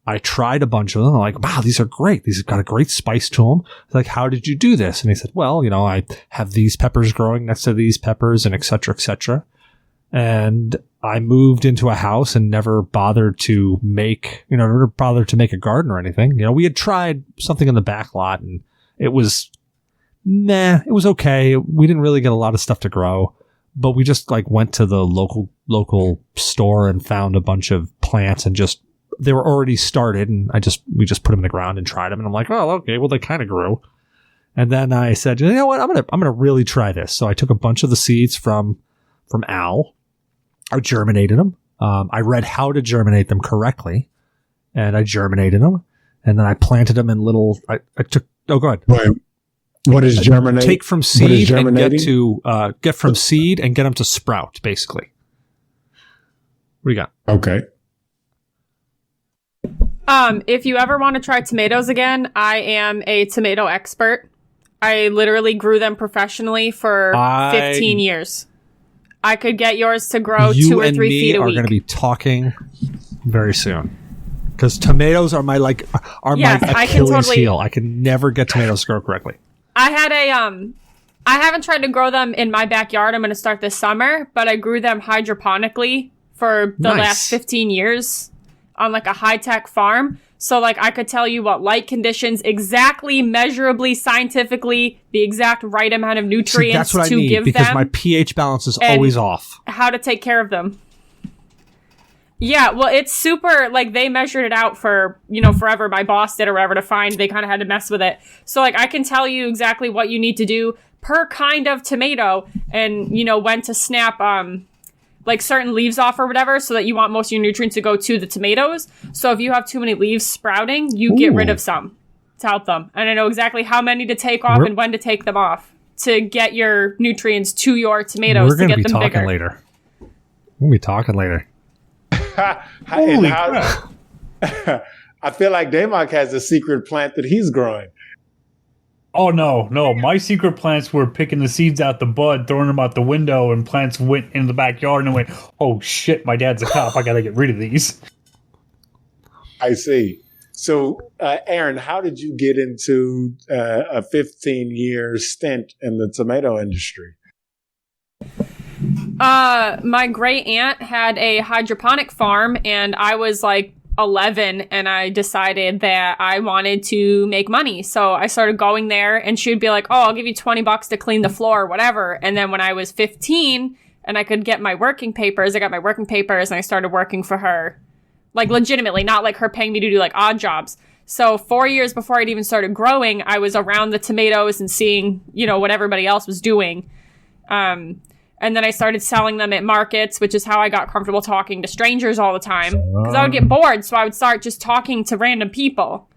I tried a bunch of them. I'm like, wow, these are great. These have got a great spice to them. Like, how did you do this? And he said, well, I have these peppers growing next to these peppers, and et cetera, et cetera. And I moved into a house and never bothered to make a garden or anything. We had tried something in the back lot, and it was it was okay. We didn't really get a lot of stuff to grow, but we just went to the local store and found a bunch of plants, and they were already started, and we just put them in the ground and tried them. And I'm like, oh, okay, well, they kind of grew. And then I said, you know what, I'm gonna really try this. So I took a bunch of the seeds from Al. I germinated them. I read how to germinate them correctly, and I germinated them, and then I planted them in little. I took. Oh, go ahead.
Right. What is germinate?
Take from seed and get from seed and get them to sprout, basically. What do you got?
Okay.
If you ever want to try tomatoes again, I am a tomato expert. I literally grew them professionally for 15 years. I could get yours to grow 2 or 3 feet a week. You and me are going
to be talking very soon. Because tomatoes are my Achilles heel. I can never get tomatoes to grow correctly.
I had I haven't tried to grow them in my backyard. I'm going to start this summer, but I grew them hydroponically for the last 15 years on a high-tech farm. So I could tell you what light conditions exactly, measurably, scientifically, the exact right amount of nutrients to give them.
Because my pH balance is always off.
How to take care of them. Yeah, well, it's super, they measured it out for, forever. My boss did or whatever to find. They kind of had to mess with it. So, I can tell you exactly what you need to do per kind of tomato and, when to snap, certain leaves off or whatever so that you want most of your nutrients to go to the tomatoes. So if you have too many leaves sprouting, you get rid of some to help them. And I know exactly how many to take off and when to take them off to get your nutrients to your tomatoes to get them bigger.
We're going to be talking later.
Holy crap.
I feel like Damok has a secret plant that he's growing.
Oh, no. My secret plants were picking the seeds out the bud, throwing them out the window, and plants went in the backyard and went, oh, shit, my dad's a cop. I got to get rid of these.
I see. So, Erin, how did you get into a 15-year stint in the tomato industry?
My great aunt had a hydroponic farm, and I was like 11, and I decided that I wanted to make money. So I started going there, and she would be like, oh, I'll give you $20 to clean the floor or whatever. And then when I was 15 and I could get my working papers, I got my working papers and I started working for her. Like legitimately, not like her paying me to do like odd jobs. So 4 years before I'd even started growing, I was around the tomatoes and seeing, what everybody else was doing. And then I started selling them at markets, which is how I got comfortable talking to strangers all the time. Because I would get bored, so I would start just talking to random people.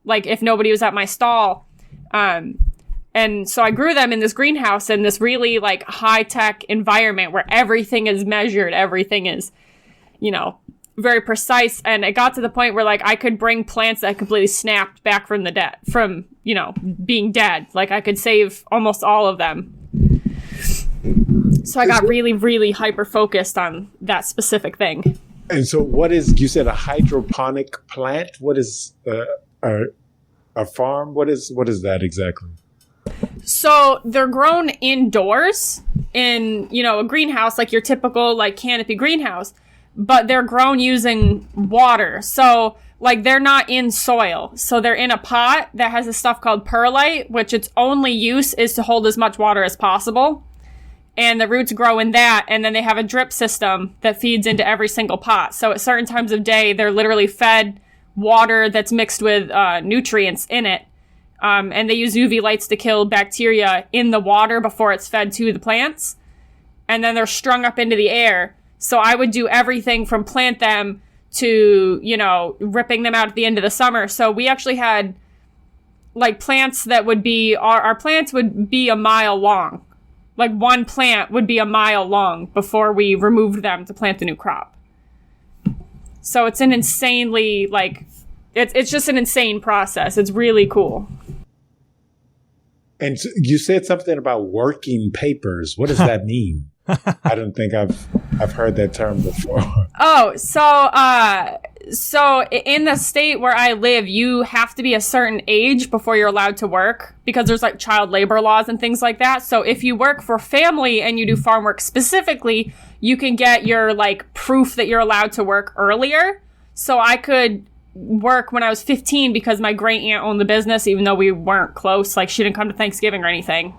Like if nobody was at my stall. And so I grew them in this greenhouse in this really like high-tech environment where everything is measured, everything is, very precise. And it got to the point where like I could bring plants that completely snapped back from being dead. Like I could save almost all of them. So I got really, really hyper focused on that specific thing.
And so you said a hydroponic plant? What is a farm? What is that exactly?
So they're grown indoors in, a greenhouse, like your typical like canopy greenhouse. But they're grown using water. So, like, they're not in soil. So they're in a pot that has this stuff called perlite, which its only use is to hold as much water as possible. And the roots grow in that. And then they have a drip system that feeds into every single pot. So at certain times of day, they're literally fed water that's mixed with nutrients in it. And they use UV lights to kill bacteria in the water before it's fed to the plants. And then they're strung up into the air. So I would do everything from plant them to, ripping them out at the end of the summer. So we actually had like plants that would be, our plants would be a mile long. Like one plant would be a mile long before we removed them to plant the new crop. So it's an insanely like, it's just an insane process. It's really cool.
And you said something about working papers. What does that mean? I don't think I've heard that term before.
Oh, so in the state where I live, you have to be a certain age before you're allowed to work because there's like child labor laws and things like that. So if you work for family and you do farm work specifically, you can get your like proof that you're allowed to work earlier. So I could work when I was 15 because my great aunt owned the business, even though we weren't close. Like she didn't come to Thanksgiving or anything.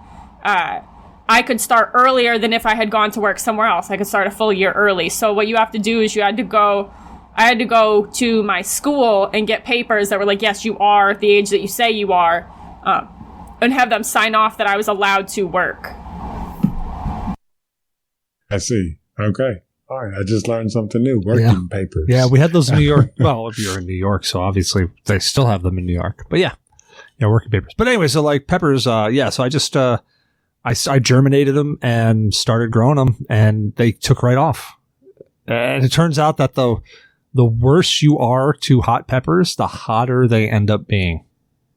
I could start earlier than if I had gone to work somewhere else. I could start a full year early. So what you have to do is I had to go to my school and get papers that were like, yes, you are the age that you say you are, and have them sign off that I was allowed to work.
I see. Okay. All right. I just learned something new. Working papers.
Yeah, we had those in New York. Well, if you're in New York, so obviously they still have them in New York. But yeah, working papers. But anyway, so like peppers, so I just... I germinated them and started growing them, and they took right off. And it turns out that the worse you are to hot peppers, the hotter they end up being.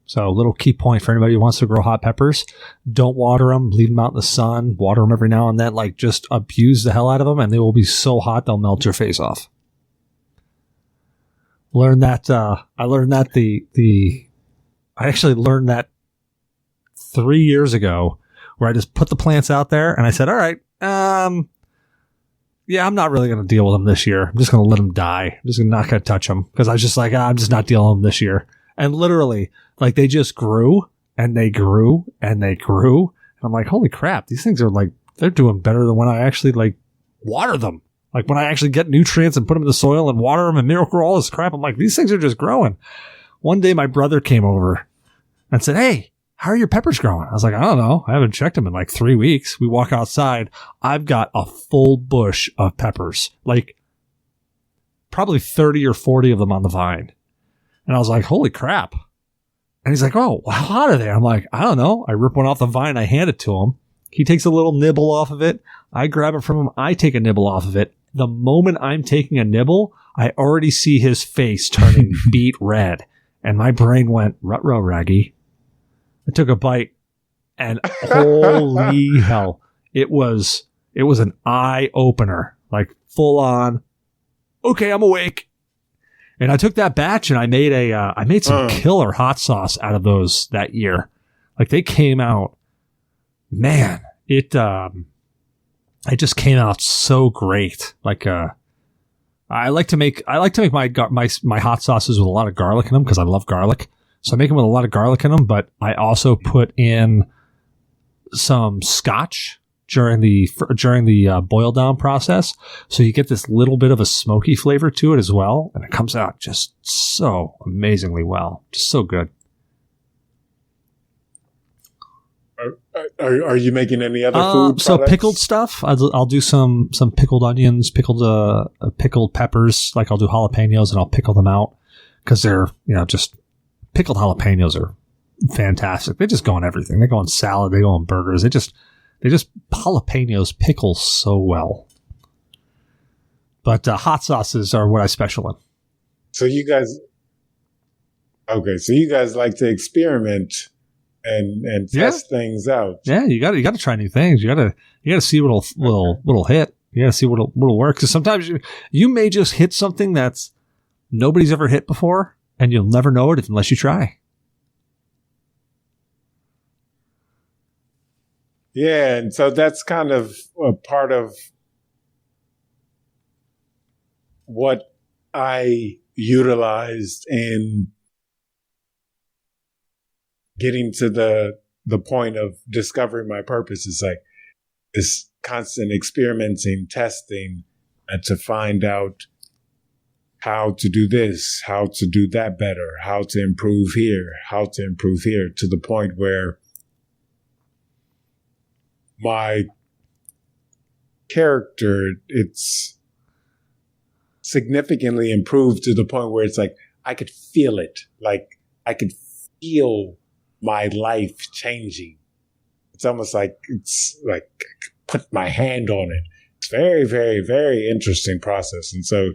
So a little key point for anybody who wants to grow hot peppers: don't water them, leave them out in the sun, water them every now and then, like just abuse the hell out of them, and they will be so hot they'll melt your face off. I actually learned that 3 years ago, where I just put the plants out there and I said, all right, I'm not really going to deal with them this year. I'm just going to let them die. I'm just not going to touch them because I was just like, I'm just not dealing with them this year. And literally, like they just grew and they grew and they grew. And I'm like, holy crap, these things are like, they're doing better than when I actually like water them. Like when I actually get nutrients and put them in the soil and water them and miracle all this crap. I'm like, these things are just growing. One day my brother came over and said, hey, how are your peppers growing? I was like, I don't know. I haven't checked them in like 3 weeks. We walk outside. I've got a full bush of peppers, like probably 30 or 40 of them on the vine. And I was like, holy crap. And he's like, oh, how hot are they? I'm like, I don't know. I rip one off the vine. I hand it to him. He takes a little nibble off of it. I grab it from him. I take a nibble off of it. The moment I'm taking a nibble, I already see his face turning beet red. And my brain went, ruh-roh, Raggy. I took a bite, and holy hell, it was an eye opener, like full on. Okay, I'm awake. And I took that batch and I made some killer hot sauce out of those that year. Like they came out, man, it just came out so great. Like I like to make my hot sauces with a lot of garlic in them because I love garlic. So I make them with a lot of garlic in them, but I also put in some scotch during the boil down process, so you get this little bit of a smoky flavor to it as well, and it comes out just so amazingly well, just so good.
Are you making any other food
so
products?
Pickled stuff. I'll do some pickled onions, pickled peppers. Like I'll do jalapenos and I'll pickle them out because they're just pickled jalapenos are fantastic. They just go on everything. They go on salad. They go on burgers. They just jalapenos pickle so well. But hot sauces are what I special in.
So you guys like to experiment and test things out.
Yeah, you got to try new things. You got to see what'll hit. You got to see what'll work. Because sometimes you may just hit something that's nobody's ever hit before, and you'll never know it unless you try.
Yeah, and so that's kind of a part of what I utilized in getting to the point of discovering my purpose. Is like this constant experimenting, testing, and to find out how to do this, how to do that better, how to improve here, to the point where my character, it's significantly improved to the point where it's like I could feel it. Like I could feel my life changing. It's almost like it's like put my hand on it. It's very, very, very interesting process. And so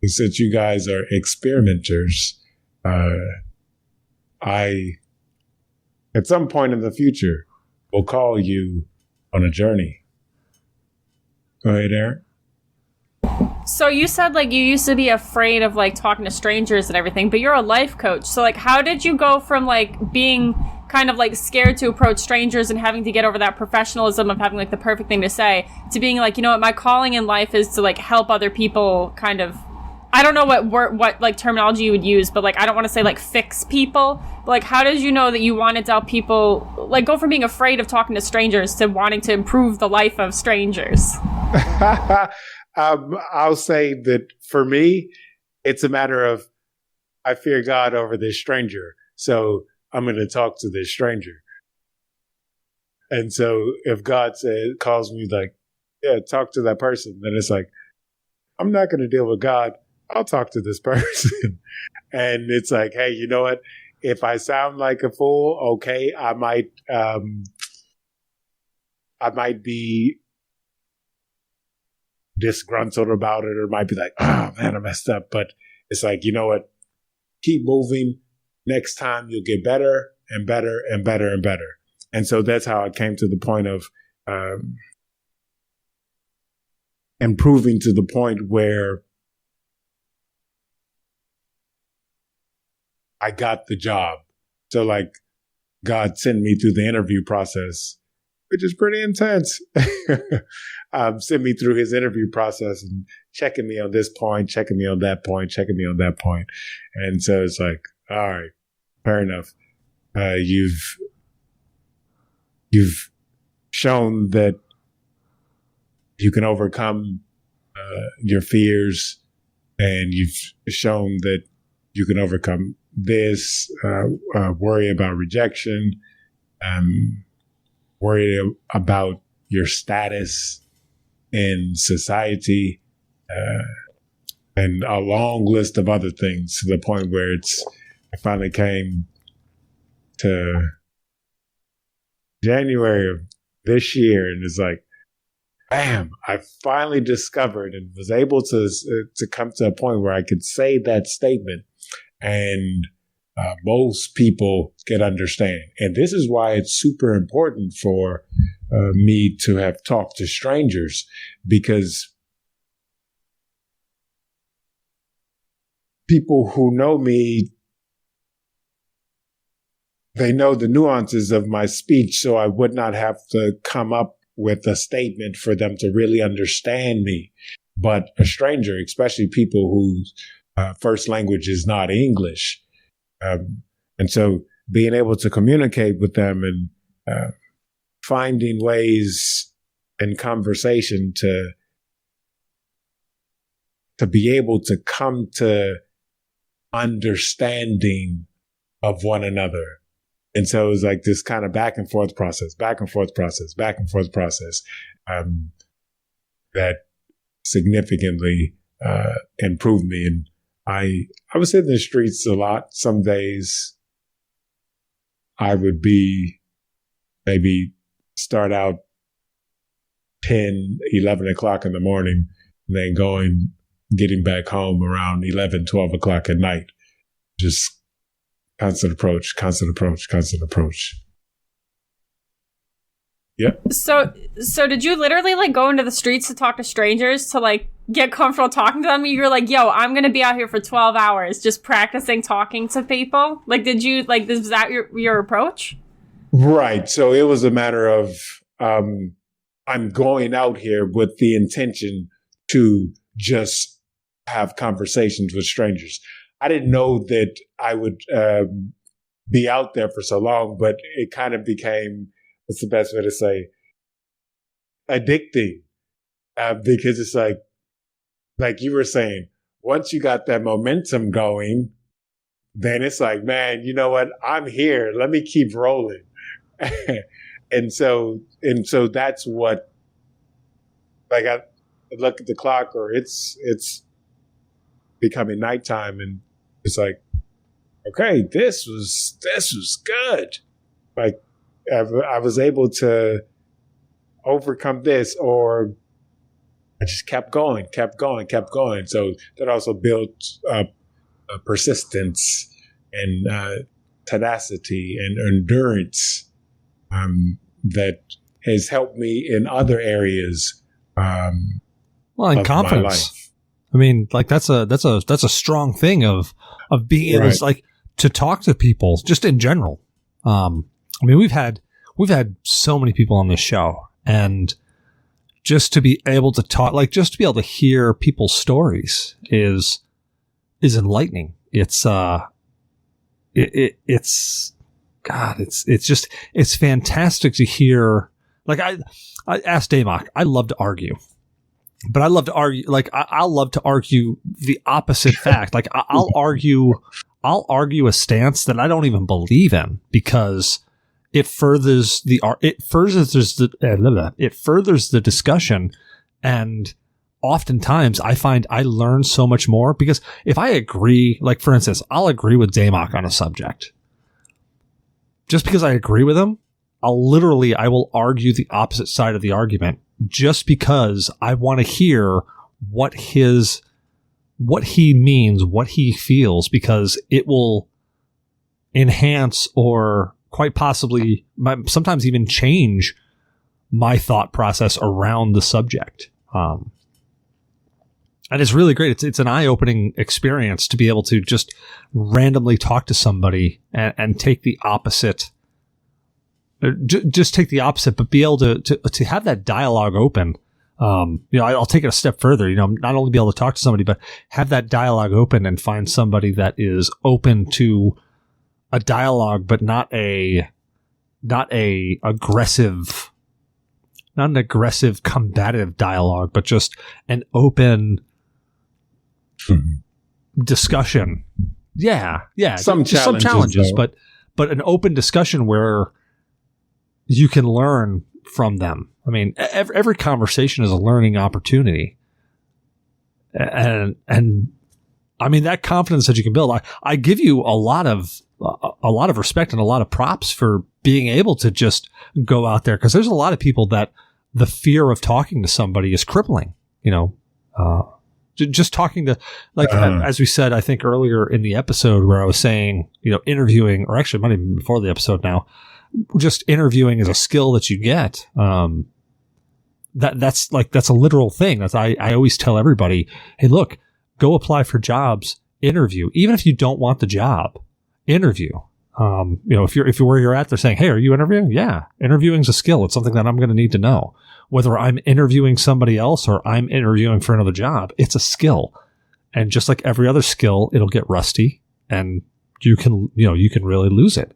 since you guys are experimenters, I at some point in the future will call you on a journey. Go ahead, Erin.
So you said like you used to be afraid of like talking to strangers and everything, but you're a life coach. So like how did you go from like being kind of like scared to approach strangers and having to get over that professionalism of having like the perfect thing to say to being like, you know what, my calling in life is to like help other people kind of, I don't know what like terminology you would use, but like I don't want to say like fix people. But like how did you know that you wanted to help people like go from being afraid of talking to strangers to wanting to improve the life of strangers?
I'll say that for me, it's a matter of I fear God over this stranger, so I'm going to talk to this stranger. And so if God calls me like, yeah, talk to that person, then it's like, I'm not going to deal with God. I'll talk to this person. And it's like, hey, you know what? If I sound like a fool, okay, I might be disgruntled about it, or might be like, oh man, I messed up. But it's like, you know what? Keep moving. Next time you'll get better and better and better and better. And so that's how I came to the point of improving to the point where I got the job. So like God sent me through the interview process, which is pretty intense. Sent me through his interview process and checking me on this point, checking me on that point, checking me on that point. And so it's like, all right, fair enough. You've shown that you can overcome your fears, and you've shown that you can overcome this, worry about rejection, worry about your status in society, and a long list of other things, to the point where I finally came to January of this year, and it's like, bam, I finally discovered and was able to come to a point where I could say that statement and most people can understand. And this is why it's super important for me to have talked to strangers, because people who know me, they know the nuances of my speech, so I would not have to come up with a statement for them to really understand me. But a stranger, especially people whose first language is not English, and so being able to communicate with them and finding ways in conversation to be able to come to understanding of one another. And so it was like this kind of back and forth process that significantly improved me. And I was in the streets a lot. Some days I would be maybe start out 10, 11 o'clock in the morning, and then getting back home around 11, 12 o'clock at night. Just constant approach. Yep.
So did you literally like go into the streets to talk to strangers to like get comfortable talking to them? You're like, yo, I'm going to be out here for 12 hours just practicing talking to people. Like, did you like, was that your approach?
Right. So it was a matter of, I'm going out here with the intention to just have conversations with strangers. I didn't know that I would be out there for so long, but it kind of became, what's the best way to say, addicting. Because it's like you were saying, once you got that momentum going, then it's like, man, you know what? I'm here. Let me keep rolling. and so that's what, like, I look at the clock, or it's becoming nighttime, and it's like, okay, this was good. Like, I was able to overcome this, or I just kept going. So that also built up persistence and tenacity and endurance that has helped me in other areas.
Well, and confidence. I mean, like that's a strong thing of being able to, like, to talk to people just in general. I mean, we've had so many people on this show, and just to be able to talk, like, just to be able to hear people's stories is enlightening. It's it's fantastic to hear. Like, I asked Damok, I love to argue. But I love to argue, like, I'll love to argue the opposite fact. Like, I'll argue a stance that I don't even believe in, because it furthers the discussion. And oftentimes I find I learn so much more, because if I agree, like, for instance, I'll agree with Damok on a subject. Just because I agree with him, I will argue the opposite side of the argument, just because I want to hear what he means, what he feels, because it will enhance, or quite possibly sometimes even change, my thought process around the subject. And it's really great. It's an eye-opening experience to be able to just randomly talk to somebody and take the opposite. Just take the opposite, but be able to have that dialogue open. I'll take it a step further. Not only be able to talk to somebody, but have that dialogue open and find somebody that is open to a dialogue, but not an aggressive combative dialogue, but just an open discussion. Yeah.
Some
challenges, but an open discussion where you can learn from them. I mean, every conversation is a learning opportunity. And I mean, that confidence that you can build, I give you a lot of respect and a lot of props for being able to just go out there. 'Cause there's a lot of people that the fear of talking to somebody is crippling, Just talking to, like, as we said, I think earlier in the episode where I was saying, interviewing, or actually might even before the episode now, just interviewing is a skill that you get. That's a literal thing. I always tell everybody, hey, look, go apply for jobs, interview. Even if you don't want the job, interview. If you're where you're at, they're saying, hey, are you interviewing? Yeah. Interviewing is a skill. It's something that I'm going to need to know. Whether I'm interviewing somebody else or I'm interviewing for another job, it's a skill. And just like every other skill, it'll get rusty and you can really lose it.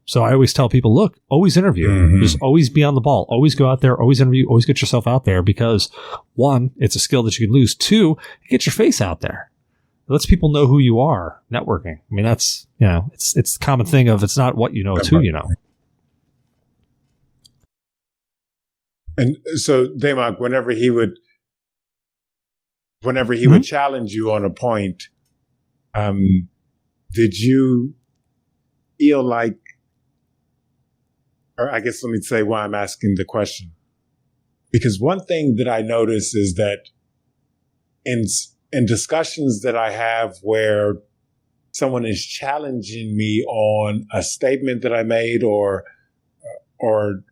So I always tell people, look, always interview. Mm-hmm. Just always be on the ball. Always go out there, always interview, always get yourself out there because, one, it's a skill that you can lose. Two, get your face out there. It lets people know who you are. Networking. I mean, that's, it's the common thing of it's not what you know, it's who you know.
And so Damok, whenever he would challenge you on a point, did you feel like, or I guess let me say why I'm asking the question. Because one thing that I notice is that in discussions that I have where someone is challenging me on a statement that I made or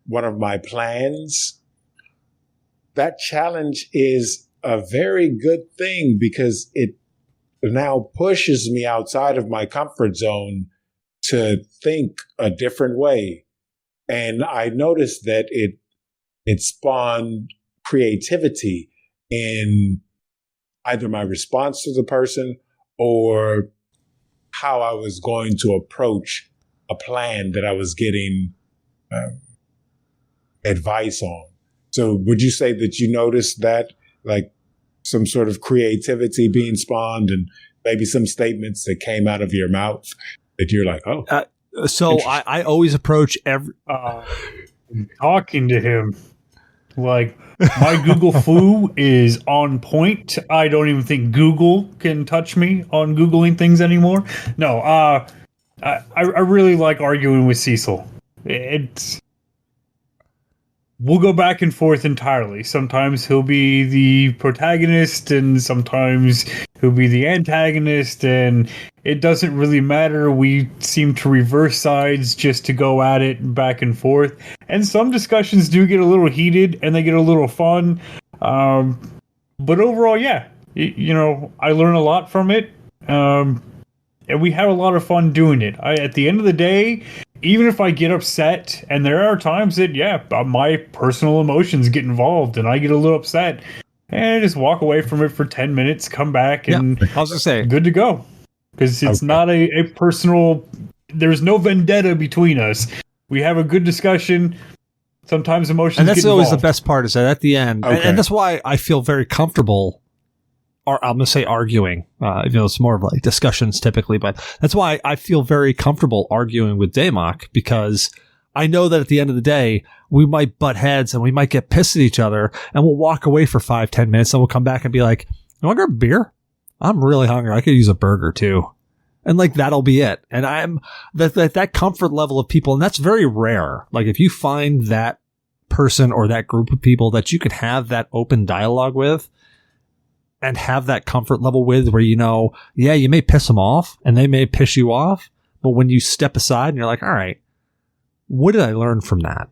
one of my plans, that challenge is a very good thing because it now pushes me outside of my comfort zone to think a different way. And I noticed that it spawned creativity in either my response to the person or how I was going to approach a plan that I was getting advice on. So would you say that you noticed that, like some sort of creativity being spawned and maybe some statements that came out of your mouth that you're like, oh.
So I always approach every...
talking to him. Like, my Google flu is on point. I don't even think Google can touch me on Googling things anymore. No, I really like arguing with Cecil. We'll go back and forth entirely. Sometimes he'll be the protagonist and sometimes he'll be the antagonist, and it doesn't really matter. We seem to reverse sides just to go at it back and forth. And some discussions do get a little heated and they get a little fun. But overall, yeah, I learn a lot from it. And we have a lot of fun doing it. At the end of the day, even if I get upset, and there are times that, my personal emotions get involved and I get a little upset, and I just walk away from it for 10 minutes, come back, and
I was going to say,
good to go. Because it's not a personal, there's no vendetta between us. We have a good discussion. Sometimes emotions
and that's
get
always
involved.
the best part is that at the end, and that's why I feel very comfortable, or I'm going to say arguing, it's more of like discussions typically, but that's why I feel very comfortable arguing with Damok, because I know that at the end of the day, we might butt heads and we might get pissed at each other and we'll walk away for 5-10 minutes and we'll come back and be like, you want to grab a beer? I'm really hungry. I could use a burger too. And like, that'll be it. And I'm that comfort level of people. And that's very rare. Like if you find that person or that group of people that you can have that open dialogue with, and have that comfort level with where, you may piss them off and they may piss you off. But when you step aside and you're like, all right, what did I learn from that?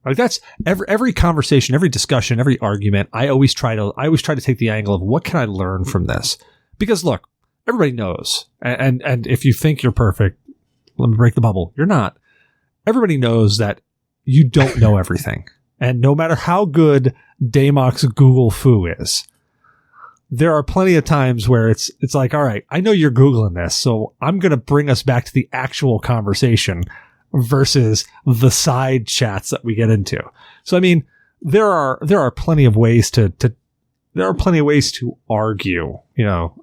Like that's every conversation, every discussion, every argument. I always try to take the angle of what can I learn from this? Because look, everybody knows. And if you think you're perfect, let me break the bubble. You're not. Everybody knows that you don't know everything. And no matter how good Damok's Google foo is, there are plenty of times where it's like, all right, I know you're Googling this, so I'm going to bring us back to the actual conversation versus the side chats that we get into. So, I mean, there are plenty of ways to argue, there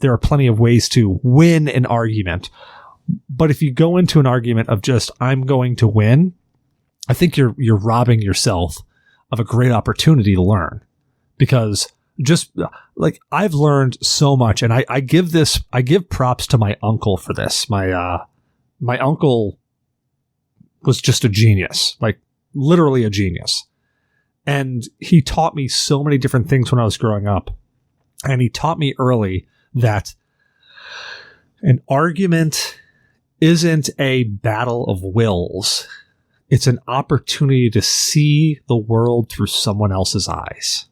are plenty of ways to win an argument. But if you go into an argument of just, I'm going to win, I think you're robbing yourself of a great opportunity to learn, because just like I've learned so much, and I give props to my uncle for this. My uncle was just a genius, like literally a genius. And he taught me so many different things when I was growing up. And he taught me early that an argument isn't a battle of wills. It's an opportunity to see the world through someone else's eyes.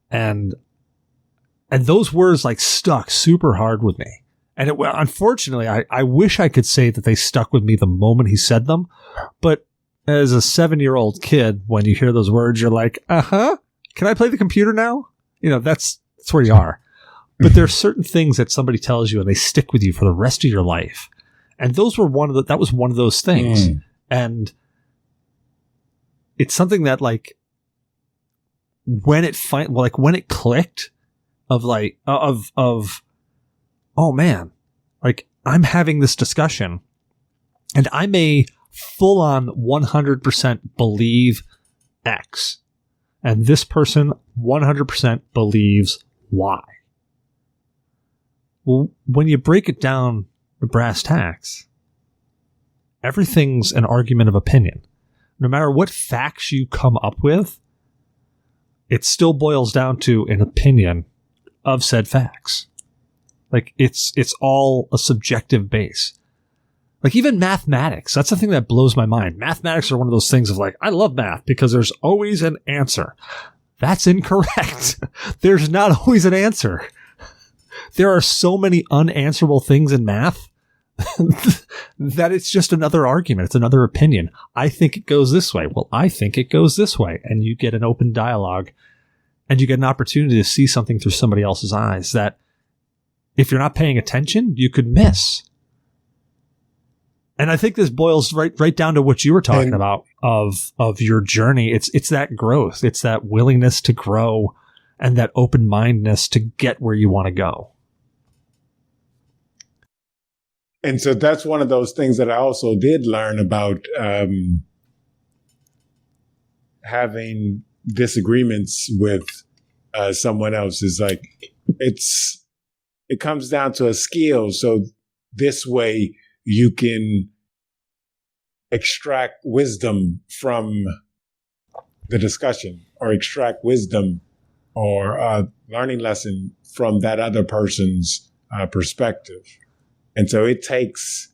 And those words like stuck super hard with me. And unfortunately, I wish I could say that they stuck with me the moment he said them. But as a 7-year-old kid, when you hear those words, you're like, can I play the computer now? You know, that's where you are. But there are certain things that somebody tells you and they stick with you for the rest of your life. And that was one of those things. And it's something that like, when it clicked oh man, like I'm having this discussion and I may full on 100% believe X and this person 100% believes Y. Well, when you break it down to brass tacks, everything's an argument of opinion. No matter what facts you come up with, it still boils down to an opinion of said facts. Like it's all a subjective base. Like even mathematics, that's the thing that blows my mind. Mathematics are one of those things of like, I love math because there's always an answer. That's incorrect. There's not always an answer. There are so many unanswerable things in math that it's just another argument. It's another opinion. I think it goes this way. Well, I think it goes this way. And you get an open dialogue and you get an opportunity to see something through somebody else's eyes that if you're not paying attention, you could miss. And I think this boils right down to what you were talking about of your journey. It's that growth. It's that willingness to grow and that open-mindedness to get where you want to go.
And so that's one of those things that I also did learn about having disagreements with someone else is like, it comes down to a skill. So this way you can extract wisdom from the discussion or extract wisdom or a learning lesson from that other person's perspective. And so it takes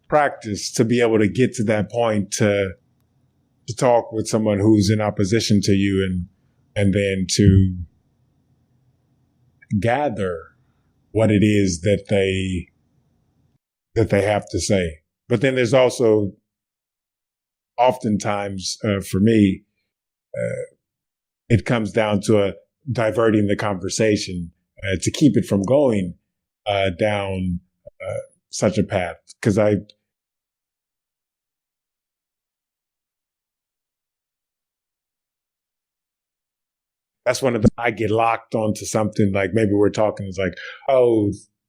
practice to be able to get to that point to talk with someone who's in opposition to you and then to gather what it is that they have to say. But then there's also oftentimes for me, it comes down to diverting the conversation to keep it from going down such a path. Because that's one of the, I get locked onto something like maybe we're talking, it's like,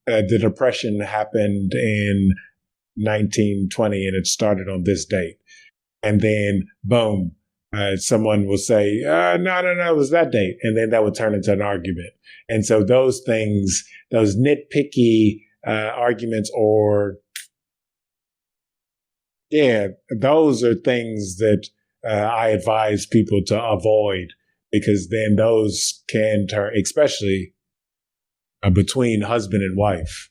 the Depression happened in 1920 and it started on this date. And then boom, someone will say, no, it was that date. And then that would turn into an argument. And so those things, those nitpicky arguments those are things that I advise people to avoid, because then those can turn, especially between husband and wife,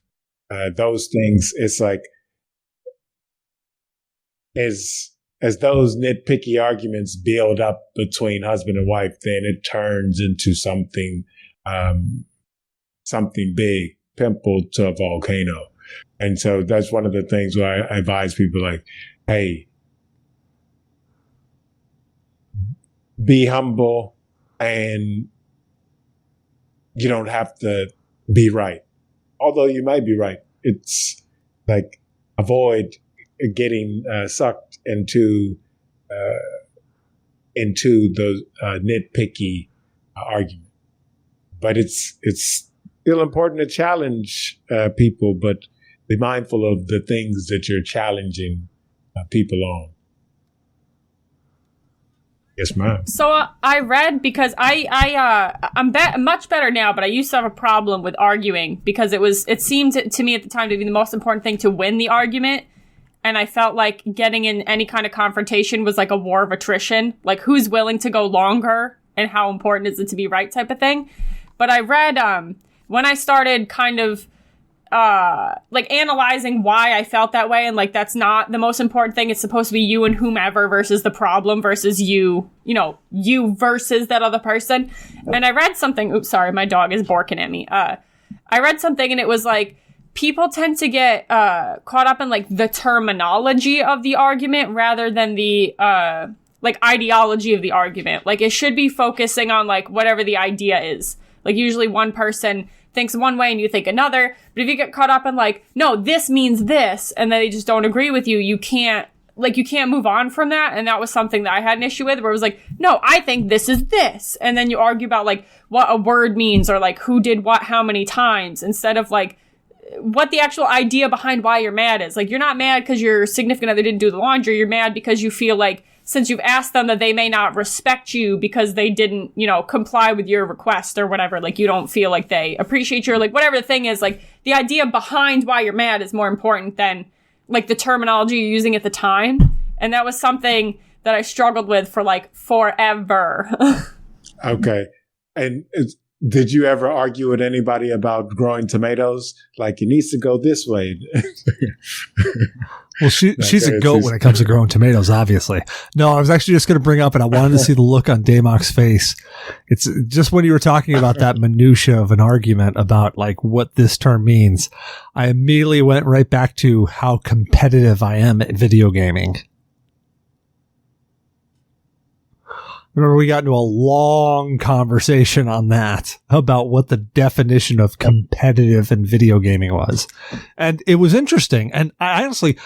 those things, it's like, as those nitpicky arguments build up between husband and wife, then it turns into something big, pimple to a volcano. And so that's one of the things where I advise people like, hey, be humble, and you don't have to be right. Although you might be right. It's like avoid getting sucked into those nitpicky arguments. But it's still important to challenge people, but be mindful of the things that you're challenging people on. Yes, ma'am.
So I read, because I'm much better now, but I used to have a problem with arguing because it seemed to me at the time to be the most important thing to win the argument. And I felt like getting in any kind of confrontation was like a war of attrition. Like, who's willing to go longer and how important is it to be right type of thing. But I read, when I started kind of, like analyzing why I felt that way, and like that's not the most important thing. It's supposed to be you and whomever versus the problem versus you versus that other person. And I read something, oops, sorry, my dog is barking at me. I read something and it was like, people tend to get caught up in like the terminology of the argument rather than the like ideology of the argument. Like it should be focusing on like whatever the idea is. Like usually one person thinks one way and you think another. But if you get caught up in like, no, this means this, and they just don't agree with you, you can't move on from that. And that was something that I had an issue with, where it was like, no, I think this is this. And then you argue about like what a word means or like who did what how many times, instead of like what the actual idea behind why you're mad is. Like, you're not mad because your significant other didn't do the laundry. You're mad because you feel like, since you've asked them, that they may not respect you because they didn't, comply with your request or whatever. Like, you don't feel like they appreciate you, or like whatever the thing is. Like, the idea behind why you're mad is more important than like the terminology you're using at the time. And that was something that I struggled with for like forever.
Okay. And did you ever argue with anybody about growing tomatoes? Like, it needs to go this way.
Well, she's a goat when it comes to growing tomatoes, obviously. No, I was actually just going to bring up, and I wanted to see the look on Damok's face. It's just when you were talking about that minutia of an argument about like what this term means, I immediately went right back to how competitive I am at video gaming. Remember, we got into a long conversation on that about what the definition of competitive in video gaming was. And it was interesting. And I honestly,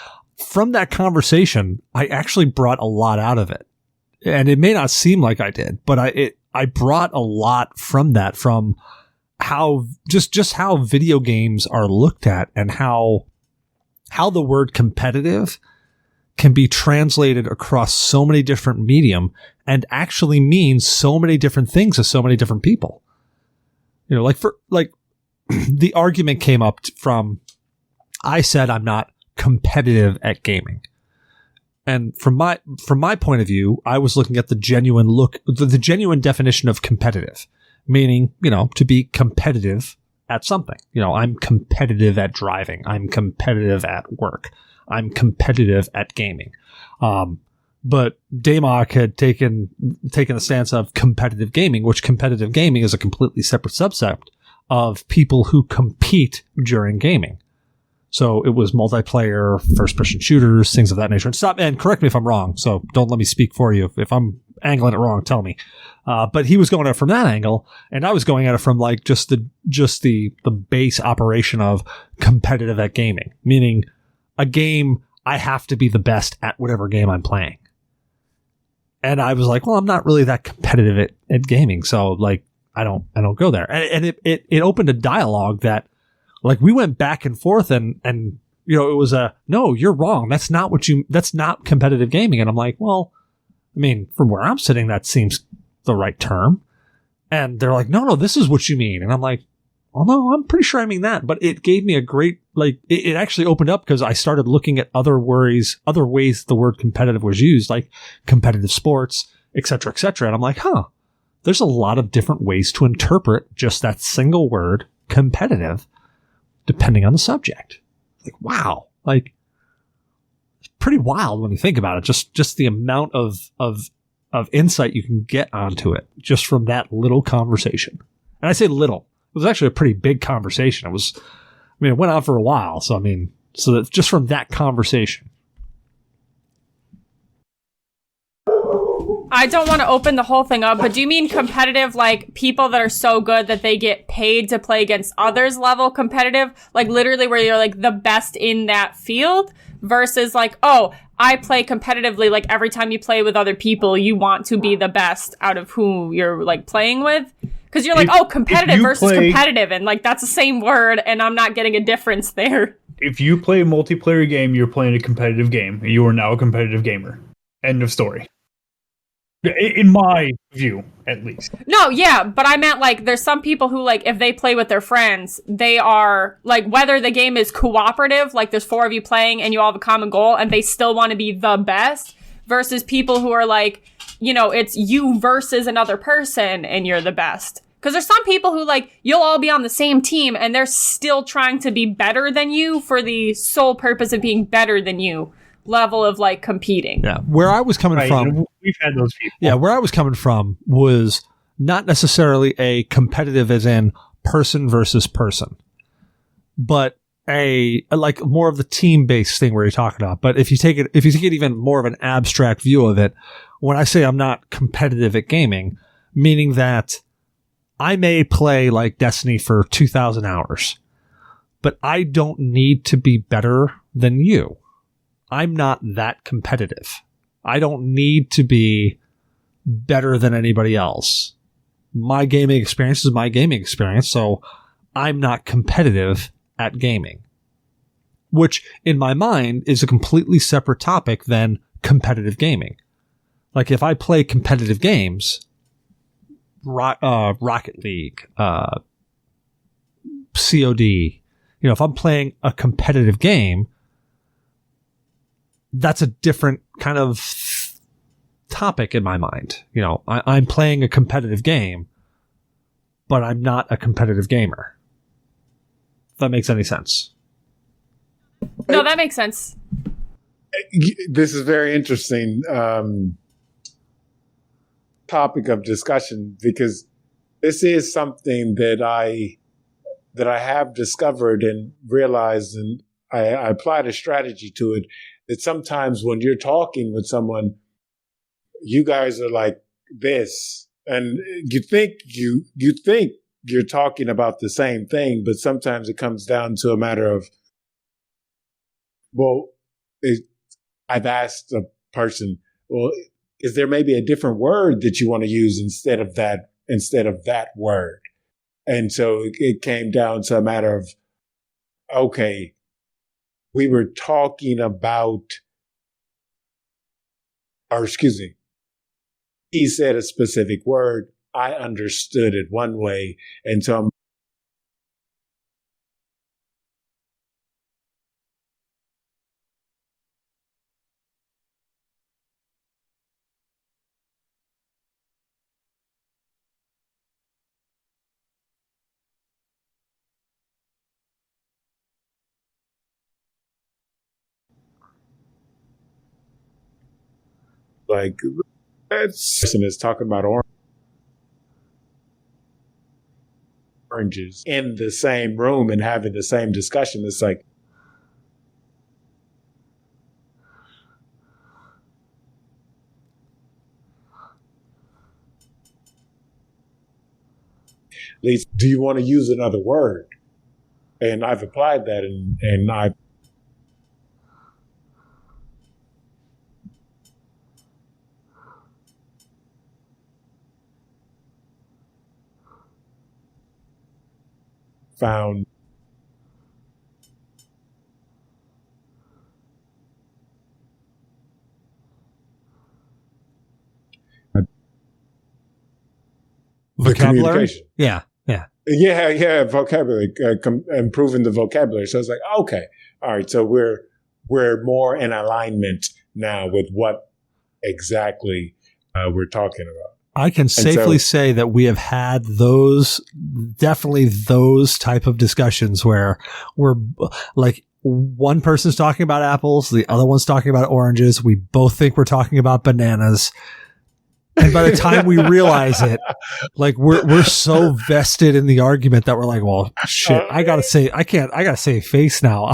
from that conversation, I actually brought a lot out of it. And it may not seem like I did, but I brought a lot from that, from how just how video games are looked at, and how the word competitive can be translated across so many different medium and actually means so many different things to so many different people. The argument came up from, I said I'm not competitive at gaming. And from my point of view, I was looking at the genuine definition of competitive, meaning, to be competitive at something. I'm competitive at driving. I'm competitive at work. I'm competitive at gaming. But Damok had taken the stance of competitive gaming, which competitive gaming is a completely separate subset of people who compete during gaming. So it was multiplayer, first-person shooters, things of that nature. And correct me if I'm wrong, so don't let me speak for you. If I'm angling it wrong, tell me. But he was going at it from that angle, and I was going at it from like just the base operation of competitive at gaming, meaning a game, I have to be the best at whatever game I'm playing. And I was like, well, I'm not really that competitive at gaming, so like I don't go there. And it opened a dialogue that, like, we went back and forth, and it was no, you're wrong. That's not competitive gaming. And I'm like, well, I mean, from where I'm sitting, that seems the right term. And they're like, no, this is what you mean. And I'm like, well, no, I'm pretty sure I mean that. But it gave me a great, like, it actually opened up because I started looking at other ways the word competitive was used, like competitive sports, et cetera, et cetera. And I'm like, there's a lot of different ways to interpret just that single word, competitive, depending on the subject. Like, wow. Like, it's pretty wild when you think about it. Just the amount of insight you can get onto it just from that little conversation. And I say little. It was actually a pretty big conversation. It went on for a while. So that just from that conversation.
I don't want to open the whole thing up, but do you mean competitive, like people that are so good that they get paid to play against others level competitive? Like literally where you're like the best in that field versus like, oh, I play competitively. Like every time you play with other people, you want to be the best out of who you're like playing with. Because you're like, competitive versus competitive. And like, that's the same word. And I'm not getting a difference there.
If you play a multiplayer game, you're playing a competitive game. You are now a competitive gamer. End of story. In my view, at least.
No, yeah, but I meant like there's some people who like if they play with their friends, they are like whether the game is cooperative, like there's 4 of you playing and you all have a common goal and they still want to be the best, versus people who are like, it's you versus another person and you're the best. Because there's some people who, you'll all be on the same team and they're still trying to be better than you for the sole purpose of being better than you level of, competing.
Yeah. Where I was coming from...
We've had those people.
Yeah, where I was coming from was not necessarily a competitive as in person versus person, but more of the team-based thing where you're talking about. But if you take it even more of an abstract view of it, when I say I'm not competitive at gaming, meaning that I may play Destiny for 2,000 hours, but I don't need to be better than you. I'm not that competitive. I don't need to be better than anybody else. My gaming experience is my gaming experience, so I'm not competitive at gaming. Which, in my mind, is a completely separate topic than competitive gaming. If I play competitive games... Rocket League, COD. If I'm playing a competitive game, that's a different kind of topic in my mind. I'm playing a competitive game, but I'm not a competitive gamer. If that makes any sense.
No, that makes sense.
This is very interesting. Topic of discussion, because this is something that I have discovered and realized, and I applied a strategy to it, that sometimes when you're talking with someone, you guys are like this, and you think you're talking about the same thing, but sometimes it comes down to a matter of, I've asked a person, well, is there maybe a different word that you want to use instead of that word? And so it came down to a matter of, okay, we were talking about, he said a specific word. I understood it one way. And so I'm that person is talking about oranges in the same room and having the same discussion. It's like, at least, do you want to use another word? And I've applied that, and I found
Vocabulary? Yeah.
Vocabulary, improving the vocabulary. So it's like, okay, all right. So we're more in alignment now with what exactly we're talking about.
I can safely say that we have had those type of discussions where we're one person's talking about apples, the other one's talking about oranges. We both think we're talking about bananas. And by the time we realize it, we're so vested in the argument that we're like, well, shit, I gotta save face now.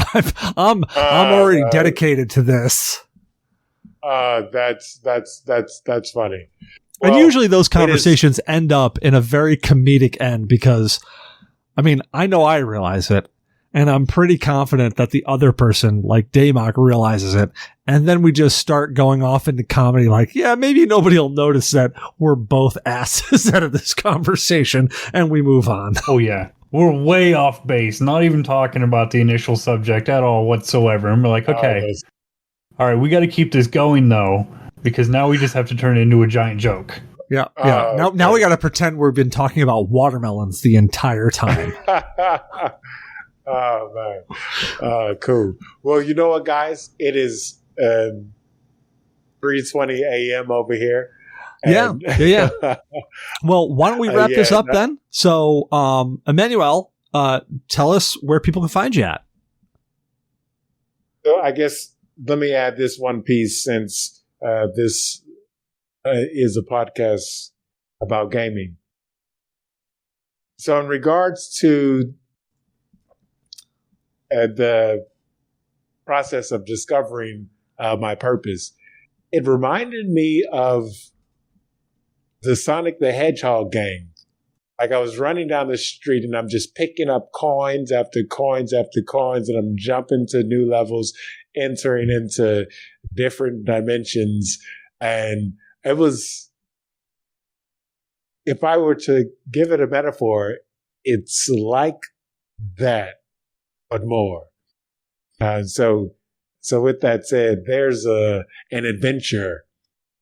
I'm already dedicated to this.
That's funny.
And usually those conversations end up in a very comedic end because, I know I realize it, and I'm pretty confident that the other person, like Damok, realizes it. And then we just start going off into comedy maybe nobody will notice that we're both asses out of this conversation, and we move on.
Oh, yeah. We're way off base, not even talking about the initial subject at all whatsoever. And we're like, okay, all right, we got to keep this going, though, because now we just have to turn it into a giant joke.
Yeah. Now we got to pretend we've been talking about watermelons the entire time.
Oh, man. Cool. Well, you know what, guys? It is 3:20 a.m. over here.
Yeah. Well, why don't we wrap this up then? So, Emmanuel, tell us where people can find you at.
So I guess let me add this one piece, since this is a podcast about gaming. So in regards to the process of discovering my purpose, it reminded me of the Sonic the Hedgehog game. Like, I was running down the street and I'm just picking up coins after coins after coins, and I'm jumping to new levels, entering into different dimensions. And it was, if I were to give it a metaphor, it's like that, but more. So with that said, there's an adventure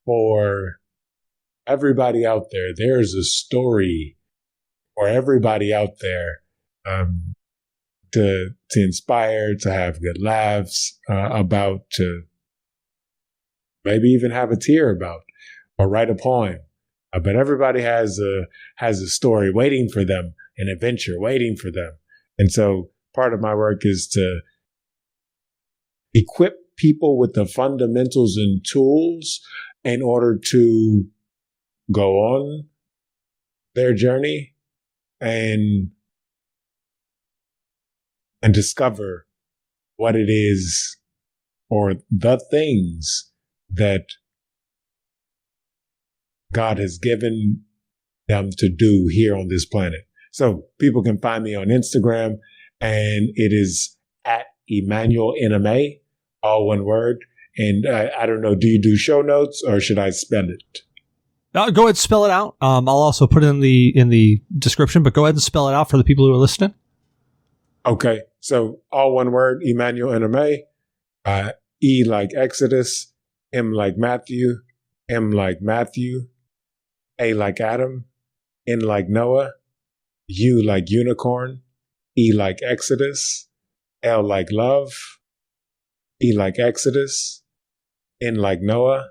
for everybody out there. There's a story for everybody out there, to inspire, to have good laughs about, to maybe even have a tear about, or write a poem. But everybody has a story waiting for them, an adventure waiting for them. And so part of my work is to equip people with the fundamentals and tools in order to go on their journey and discover what it is, or the things that God has given them to do here on this planet. So people can find me on Instagram, and it is at Emmanuel Enime, all one word. And I don't know, do you do show notes, or should I spell it?
Go ahead and spell it out. I'll also put it in the description, but go ahead and spell it out for the people who are listening.
Okay. So all one word, Emmanuel Enime, E like Exodus, M like Matthew, M like Matthew, A like Adam, N like Noah, U like unicorn, E like Exodus, L like love, E like Exodus, N like Noah,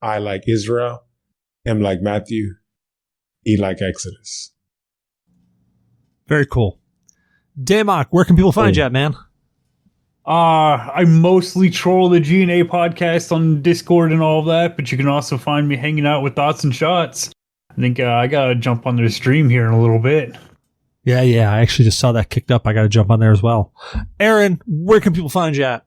I like Israel, M like Matthew, E like Exodus.
Very cool. Damok, where can people find you at, man?
I mostly troll the G.N.A podcast on Discord and all of that, but you can also find me hanging out with Thoughts and Shots. I think I gotta jump on their stream here in a little bit.
Yeah. I actually just saw that kicked up. I gotta jump on there as well. Erin, where can people find you at?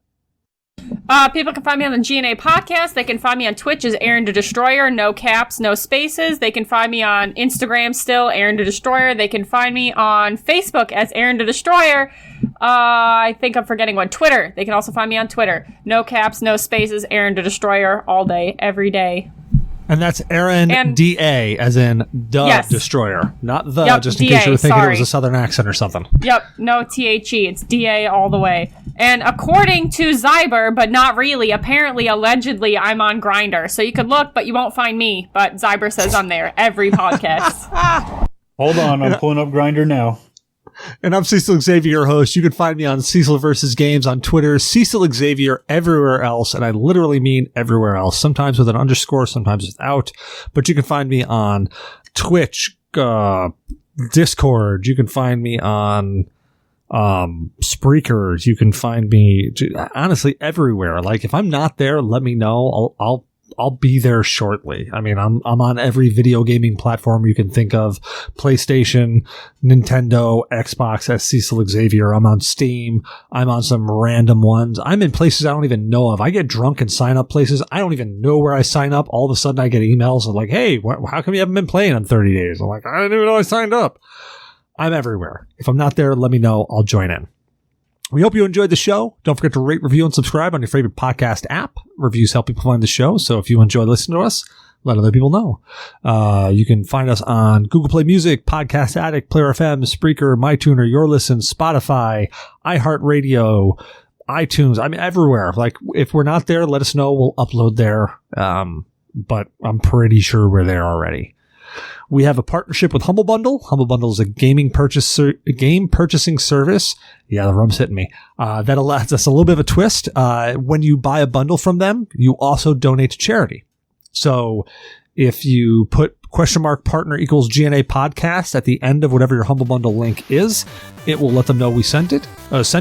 People can find me on the G.N.A podcast. They can find me on Twitch as Erin the Destroyer, no caps, no spaces. They can find me on Instagram still, Erin the Destroyer. They can find me on Facebook as Erin the Destroyer. I think I'm forgetting one. Twitter. They can also find me on Twitter. No caps, no spaces, Erin the Destroyer, all day, every day.
And that's Erin D.A. as in the Destroyer. Not the, just in case you were thinking it was a southern accent or something.
Yep, no T-H-E. It's D-A all the way. And according to Zyber, but not really, apparently, allegedly, I'm on Grindr. So you could look, but you won't find me. But Zyber says I'm there every podcast.
Hold on, I'm pulling up Grindr now.
And I'm Cecil Xavier, your host. You can find me on Cecil vs. Games on Twitter, Cecil Xavier everywhere else, and I literally mean everywhere else, sometimes with an underscore, sometimes without. But you can find me on Twitch, Discord. You can find me on Spreaker. You can find me honestly everywhere. Like, if I'm not there, let me know. I'll be there shortly. I mean, I'm on every video gaming platform you can think of: PlayStation, Nintendo, Xbox as Cecil Xavier. I'm on Steam. I'm on some random ones. I'm in places I don't even know of. I get drunk and sign up places I don't even know where I sign up. All of a sudden I get emails of like, hey, how come you haven't been playing in 30 days? I'm like, I didn't even know I signed up. I'm everywhere. If I'm not there, let me know. I'll join in. We hope you enjoyed the show. Don't forget to rate, review, and subscribe on your favorite podcast app. Reviews help people find the show, so if you enjoy listening to us, let other people know. You can find us on Google Play Music, Podcast Addict, Player FM, Spreaker, MyTuner, Your Listen, Spotify, iHeartRadio, iTunes. I'm everywhere. Like, if we're not there, let us know. We'll upload there. But I'm pretty sure we're there already. We have a partnership with Humble Bundle. Humble Bundle is a game purchasing service. Yeah, the rum's hitting me. That allows us a little bit of a twist. When you buy a bundle from them, you also donate to charity. So If you put !partner equals G.N.A podcast at the end of whatever your Humble Bundle link is, it will let them know we sent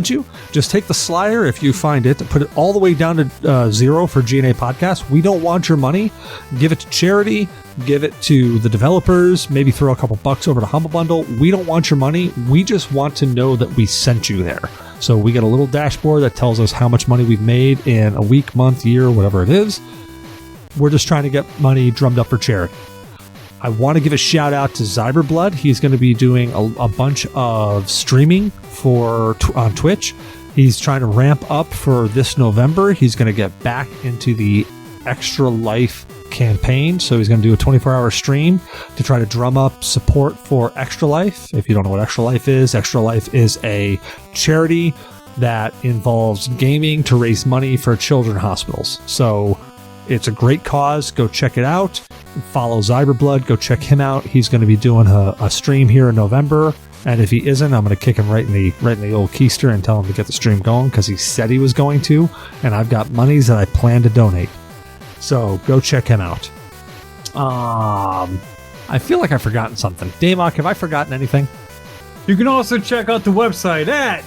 you. Just take the slider if you find it, put it all the way down to 0 for G.N.A podcast. We don't want your money. Give it to charity. Give it to the developers. Maybe throw a couple bucks over to Humble Bundle. We don't want your money. We just want to know that we sent you there. So we get a little dashboard that tells us how much money we've made in a week, month, year, whatever it is. We're just trying to get money drummed up for charity. I want to give a shout out to Zyberblood. He's going to be doing a bunch of streaming on Twitch. He's trying to ramp up for this November. He's going to get back into the Extra Life campaign. So he's going to do a 24-hour stream to try to drum up support for Extra Life. If you don't know what Extra Life is a charity that involves gaming to raise money for children's hospitals. So it's a great cause. Go check it out. Follow Zyberblood. Go check him out. He's going to be doing a stream here in November. And if he isn't, I'm going to kick him right in the old keister and tell him to get the stream going because he said he was going to. And I've got monies that I plan to donate. So go check him out. I feel like I've forgotten something. Damok, have I forgotten anything?
You can also check out the website at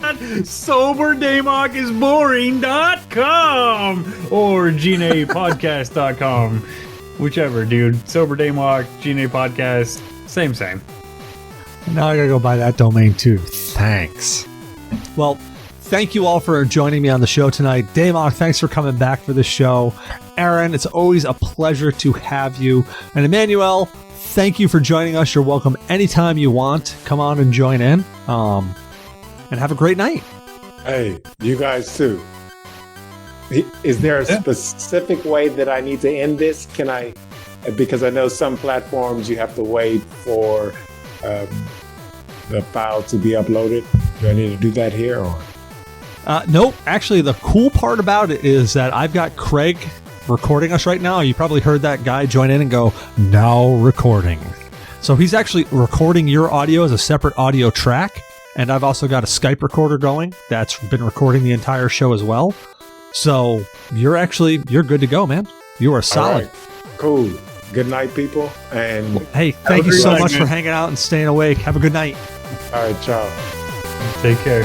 soberdamokisboring.com or G.N.A podcast.com. Whichever, dude. Sober Damok, G.N.A podcast, same.
Now I gotta go buy that domain too. Thanks. Well, thank you all for joining me on the show tonight. Damok, thanks for coming back for the show. Erin, it's always a pleasure to have you. And Emmanuel, thank you for joining us. You're welcome anytime you want. Come on and join in. And have a great night.
Hey, you guys too. Is there a specific way that I need to end this? Can I, because I know some platforms you have to wait for the file to be uploaded. Do I need to do that here or?
Nope. Actually, the cool part about it is that I've got Craig recording us right now. You probably heard that guy join in and go, now recording. So he's actually recording your audio as a separate audio track. And I've also got a Skype recorder going that's been recording the entire show as well. So you're good to go, man. You are solid.
Right. Cool. Good night, people. And
hey, thank you so much for hanging out and staying awake. Have a good night.
All right, ciao.
Take care.